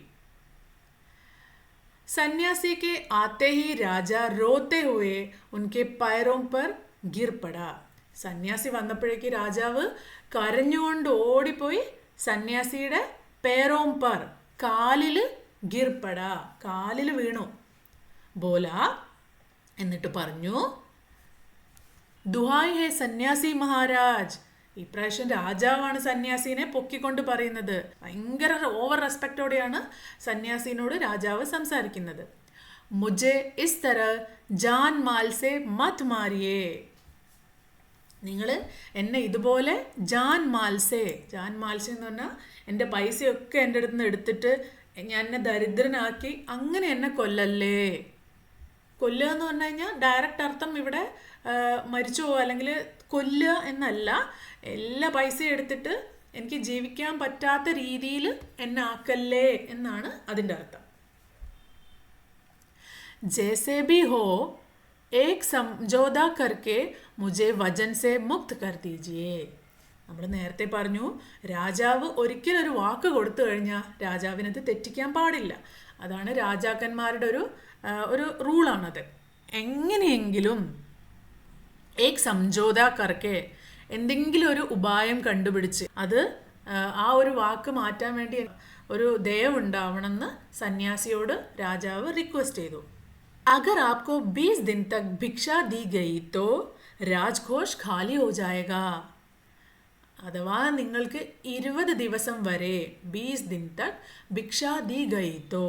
സന്യാസി के आते ही राजा रोते हुए उनके पैरों पर गिर पड़ा. സന്യാസി വന്നപ്പോഴേക്ക് രാജാവ് കരഞ്ഞുകൊണ്ട് ഓടിപ്പോയി സന്യാസിയുടെ പേരോം പർ, കാലില് ഗിർപട, കാലില് വീണു. ബോല, എന്നിട്ട് പറഞ്ഞു, ദുഹായ് ഹേ സന്യാസി മഹാരാജ്. ഇപ്രാവശ്യം രാജാവാണ് സന്യാസിനെ പൊക്കിക്കൊണ്ട് പറയുന്നത്. ഭയങ്കര ഓവർ റെസ്പെക്റ്റോടെയാണ് സന്യാസിനോട് രാജാവ് സംസാരിക്കുന്നത്. മുझे इस तरह जान माल से मत मारिए. നിങ്ങൾ എന്നെ ഇതുപോലെ ജാൻ മാൽസേ എന്ന് പറഞ്ഞാൽ എൻ്റെ പൈസയൊക്കെ എൻ്റെ അടുത്ത് നിന്ന് എടുത്തിട്ട് ഞാൻ എന്നെ ദരിദ്രനാക്കി അങ്ങനെ എന്നെ കൊല്ലല്ലേ. കൊല്ലുക എന്ന് പറഞ്ഞു കഴിഞ്ഞാൽ ഡയറക്റ്റ് അർത്ഥം ഇവിടെ മരിച്ചു പോവുക അല്ലെങ്കിൽ കൊല്ലുക എന്നല്ല. എല്ലാ പൈസയും എടുത്തിട്ട് എനിക്ക് ജീവിക്കാൻ പറ്റാത്ത രീതിയിൽ എന്നെ ആക്കല്ലേ എന്നാണ് അതിൻ്റെ അർത്ഥം. ജैसे भी हो एक समझौता करके मुझे वजन से मुक्त कर दीजिए. നമ്മൾ നേരത്തെ പറഞ്ഞു, രാജാവ് ഒരിക്കലൊരു വാക്ക് കൊടുത്തു കഴിഞ്ഞാൽ രാജാവിനത് തെറ്റിക്കാൻ പാടില്ല. അതാണ് രാജാക്കന്മാരുടെ ഒരു റൂളാണത്. എങ്ങനെയെങ്കിലും ഏക് സംജോത കർക്കെ, എന്തെങ്കിലും ഒരു ഉപായം കണ്ടുപിടിച്ച് അത് ആ ഒരു വാക്ക് മാറ്റാൻ വേണ്ടി ഒരു ദയവുണ്ടാവണമെന്ന് സന്യാസിയോട് രാജാവ് റിക്വസ്റ്റ് ചെയ്തു. अगर आपको 20 दिन तक भिक्षा दी गई तो राजकोष खाली हो जाएगा. അഥവാ നിങ്ങൾക്ക് 20 ദിവസം വരെ 20 दिन तक ഭിക്ഷാ ദി ഗയി തോ,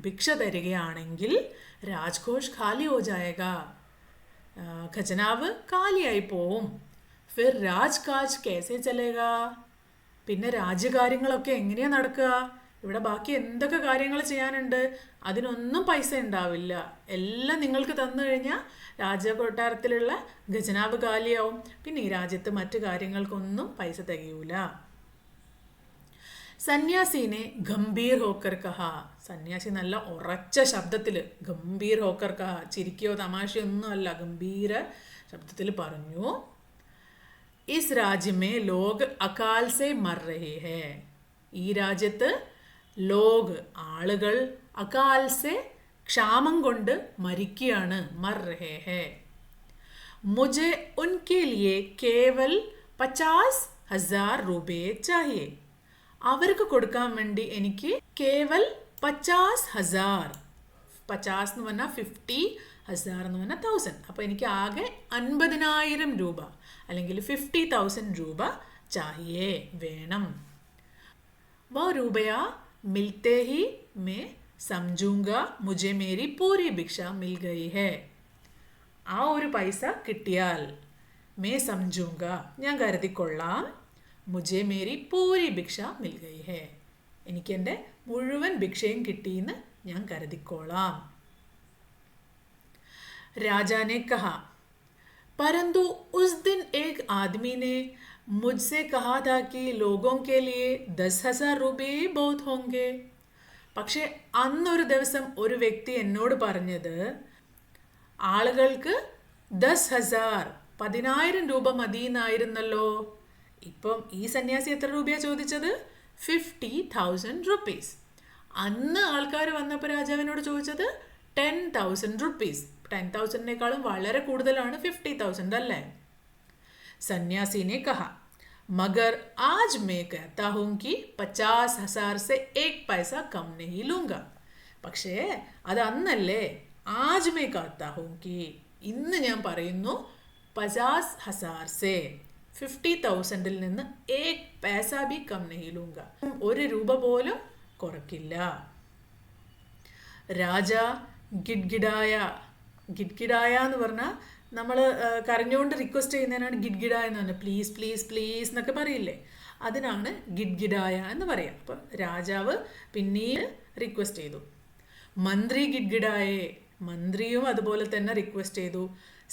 ഭിക്ഷ തരികയാണെങ്കിൽ രാജ്കോഷ് ഖാലി ഹോ ജായേഗ, ഖജനാവ് കാലിയായി പോവും. ഫിർ രാജ്കാജ് കേസെ ചലേഗ, പിന്നെ രാജ്യകാര്യങ്ങളൊക്കെ എങ്ങനെയാ നടക്കുക? ഇവിടെ ബാക്കി എന്തൊക്കെ കാര്യങ്ങൾ ചെയ്യാനുണ്ട്, അതിനൊന്നും പൈസ ഉണ്ടാവില്ല. എല്ലാം നിങ്ങൾക്ക് തന്നു കഴിഞ്ഞാൽ രാജകൊട്ടാരത്തിലുള്ള ഖജനാവ് കാലിയാവും. പിന്നെ ഈ രാജ്യത്ത് മറ്റു കാര്യങ്ങൾക്കൊന്നും പൈസ തികയൂല. സന്യാസിനെ ഗംഭീർ ഹോക്കർ കഹ, സന്യാസി നല്ല ഉറച്ച ശബ്ദത്തിൽ ഗംഭീർ ഹോക്കർ കഹ, ചിരിക്കയോ തമാശയോ ഒന്നും അല്ല, ഗംഭീര ശബ്ദത്തിൽ പറഞ്ഞു, ഇസ് രാജ്യമേ ലോഗ് അകാൽ സെ മർ രഹേ ഹേ. ഈ രാജ്യത്ത് ലോഗ് ആളുകൾ അകാൽ സെ ക്ഷാമം കൊണ്ട് മരിക്കുകയാണ്, മർ രഹേ ഹേ. മുझे ഉൻകെ ലിയേ കേവൽ 50,000 രൂപേ ചാഹിയേ. അവർക്ക് കൊടുക്കാൻ വേണ്ടി എനിക്ക് കേവൽ 50,000, 50 എന്ന് പറഞ്ഞാൽ 50,000 എന്ന് പറഞ്ഞാൽ 1000. അപ്പോൾ എനിക്ക് ആകെ 50,000 രൂപ അല്ലെങ്കിൽ 50,000 രൂപ ചാഹിയേ, വേണം. वो रुपया मिलते ही मैं समझूंगा मुझे मेरी पूरी भिक्षा मिल गई है. ആ ഒരു പൈസ കിട്ടിയാൽ മേ സംജൂങ്ക, ഞാൻ കരുതിക്കൊള്ളാം, മുझे മേരി പൂരി ഭിക്ഷ മിൽ ഗയി ഹേ, എനിക്ക് എൻ്റെ മുഴുവൻ ഭിക്ഷയും കിട്ടിയെന്ന് ഞാൻ കരുതിക്കോളാം. രാജാനെ കഹ, परंतु उस दिन एक आदमी ने मुझसे कहा था कि लोगों के लिए 10,000 रुपये बहुत होंगे. പക്ഷെ അന്നൊരു ദിവസം ഒരു വ്യക്തി എന്നോട് പറഞ്ഞത് ആളുകൾക്ക് 10,000 10,000 രൂപ മതി എന്നായിരുന്നല്ലോ. ഇപ്പം ഈ സന്യാസി എത്ര രൂപയാണ് ചോദിച്ചത്? 50,000 റുപ്പീസ്. അന്ന് ആൾക്കാർ വന്നപ്പോൾ രാജാവിനോട് ചോദിച്ചത് 10,000 റുപ്പീസ്. 10,000-നേക്കാളും വളരെ കൂടുതലാണ് 50,000 അല്ലേ? സന്യാസിനെ കഹ, മഗർ ആജ് മേ കഹത്താ ഹൂം കി 50,000 സെ 1 പൈസ കം നഹീ ലൂങ്ക. പക്ഷേ അത് അന്നല്ലേ. ആജ് മേ കഹത്താ ഹൂം കി, ഇന്ന് ഞാൻ പറയുന്നു 50,000 സെ 50,000-ൽ നിന്ന് 1 പൈസ ബി കം നഹീ ലൂങ്ക, 1 രൂപ പോലും കുറയ്ക്കില്ല. രാജ ഗിഡ്ഗിഡായ, ഗിഡ്ഗിഡായ എന്ന് പറഞ്ഞാൽ നമ്മൾ കരഞ്ഞുകൊണ്ട് റിക്വസ്റ്റ് ചെയ്യുന്നതിനാണ് ഗിഡ്ഗിഡായ എന്ന് പറഞ്ഞാൽ പ്ലീസ് പ്ലീസ് പ്ലീസ് എന്നൊക്കെ പറയില്ലേ, അതിനാണ് ഗിഡ്ഗിഡായ എന്ന് പറയാം. അപ്പം രാജാവ് പിന്നീട് റിക്വസ്റ്റ് ചെയ്തു. മന്ത്രി ഗിഡ്ഗിഡായേ, മന്ത്രിയും അതുപോലെ തന്നെ റിക്വസ്റ്റ് ചെയ്തു.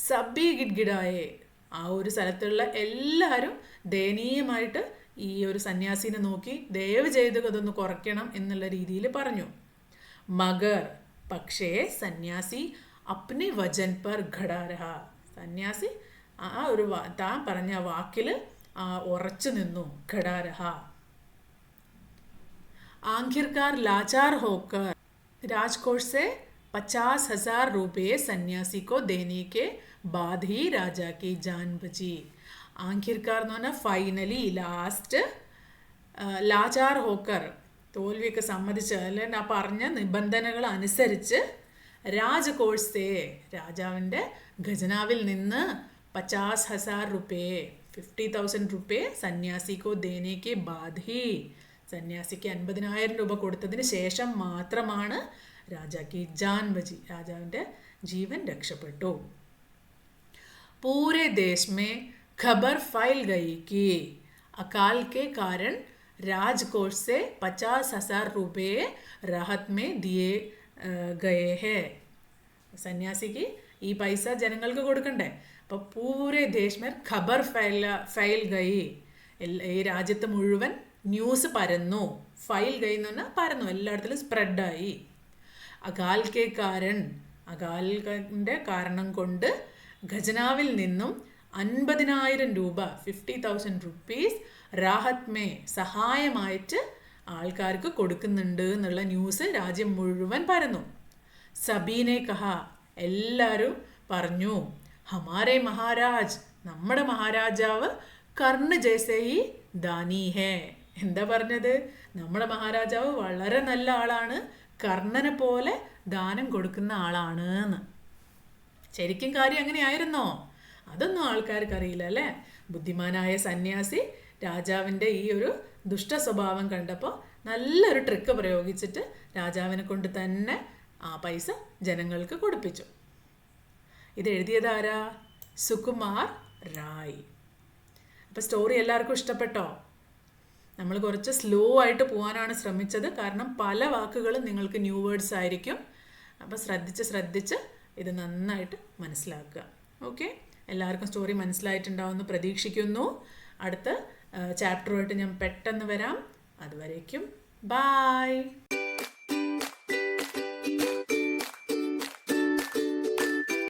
സബി ഗിഡ്ഗിഡായേ, ആ ഒരു സ്ഥലത്തുള്ള എല്ലാവരും ദയനീയമായിട്ട് ഈ ഒരു സന്യാസിനെ നോക്കി ദയവ് ചെയ്ത് അതൊന്ന് കുറയ്ക്കണം എന്നുള്ള രീതിയിൽ പറഞ്ഞു. മഗർ, പക്ഷേ സന്യാസി അപ്നെ വചൻ പർ ഘടാ രഹ, സന്യാസി ആ ഒരു താൻ പറഞ്ഞ വാക്കിൽ ഉറച്ചു നിന്നു. ഖടാ രഹാ. आखिरकार लाचार होकर राजकोष से 50,000 रुपये सन्यासी को देने के बाद ही राजा की जान बची. ആഖിർക്കാർ എന്ന് പറഞ്ഞാൽ ഫൈനലി ലാസ്റ്റ് ലാചാർ ഹോക്കർ തോൽവിയൊക്കെ സമ്മതിച്ച് അല്ലെങ്കിൽ ആ പറഞ്ഞ നിബന്ധനകൾ അനുസരിച്ച് രാജകോഴ്സേ രാജാവിൻ്റെ ഖജനാവിൽ നിന്ന് 50,000 रुपये 50,000 रुपये സന്യാസിക്കോ ദേനേക്ക് ബാധി സന്യാസിക്ക് 50,000 രൂപ കൊടുത്തതിന് ശേഷം മാത്രമാണ് രാജാക്ക് ജാൻ ബജി രാജാവിൻ്റെ ജീവൻ രക്ഷപ്പെട്ടു. पूरे देश में खबर फैल गई कि अकाल के कारण राजकोष से 50,000 रुपये राहत में दिए गए हैं. സന്യാസിക്ക് ഈ പൈസ ജനങ്ങൾക്ക് കൊടുക്കണ്ടേ. അപ്പോൾ പൂരെ ദേശമേ ഖബർ ഫൈൽ ഗൈ ഈ രാജ്യത്ത് മുഴുവൻ ന്യൂസ് പരന്നു. ഫൈൽ ഗൈ എന്ന് പറഞ്ഞാൽ പരന്നു, എല്ലായിടത്തിലും സ്പ്രെഡായി. അകാൽ കെ കാരൻ അകാലിൻ്റെ കാരണം കൊണ്ട് ഖജനാവിൽ നിന്നും 50,000 രൂപ 50,000 റുപ്പീസ് റാഹത്ത് മേ സഹായമായിട്ട് ആൾക്കാർക്ക് കൊടുക്കുന്നുണ്ട് എന്നുള്ള ന്യൂസ് രാജ്യം മുഴുവൻ പരന്നു. സബീനെ കഹ എല്ലാവരും പറഞ്ഞു, ഹമാരെ മഹാരാജ് നമ്മുടെ മഹാരാജാവ് കർണ ജൈസേ ഹി ദാനി ഹേ. എന്താ പറഞ്ഞത്? നമ്മുടെ മഹാരാജാവ് വളരെ നല്ല ആളാണ്, കർണനെ പോലെ ദാനം കൊടുക്കുന്ന ആളാണ് എന്ന്. ശരിക്കും കാര്യം അങ്ങനെയായിരുന്നോ? അതൊന്നും ആൾക്കാർക്ക് അറിയില്ല അല്ലേ. ബുദ്ധിമാനായ സന്യാസി രാജാവിൻ്റെ ഈ ഒരു ദുഷ്ട സ്വഭാവം കണ്ടപ്പോൾ നല്ലൊരു ട്രിക്ക് പ്രയോഗിച്ചിട്ട് രാജാവിനെ കൊണ്ട് തന്നെ ആ പൈസ ജനങ്ങൾക്ക് കൊടുപ്പിച്ചു. ഇത് എഴുതിയതാരാ? സുകുമാർ റായ്. അപ്പോൾ സ്റ്റോറി എല്ലാവർക്കും ഇഷ്ടപ്പെട്ടോ? നമ്മൾ കുറച്ച് സ്ലോ ആയിട്ട് പോകാനാണ് ശ്രമിച്ചത്, കാരണം പല വാക്കുകളും നിങ്ങൾക്ക് ന്യൂ വേർഡ്സ് ആയിരിക്കും. അപ്പോൾ ശ്രദ്ധിച്ച് ഇത് നന്നായിട്ട് മനസ്സിലാക്കുക. ഓക്കെ, എല്ലാവർക്കും സ്റ്റോറി മനസ്സിലായിട്ടുണ്ടാവുമെന്ന് പ്രതീക്ഷിക്കുന്നു. അടുത്ത ചാപ്റ്ററുമായിട്ട് ഞാൻ പെട്ടെന്ന് വരാം. അതുവരേക്കും ബായ്.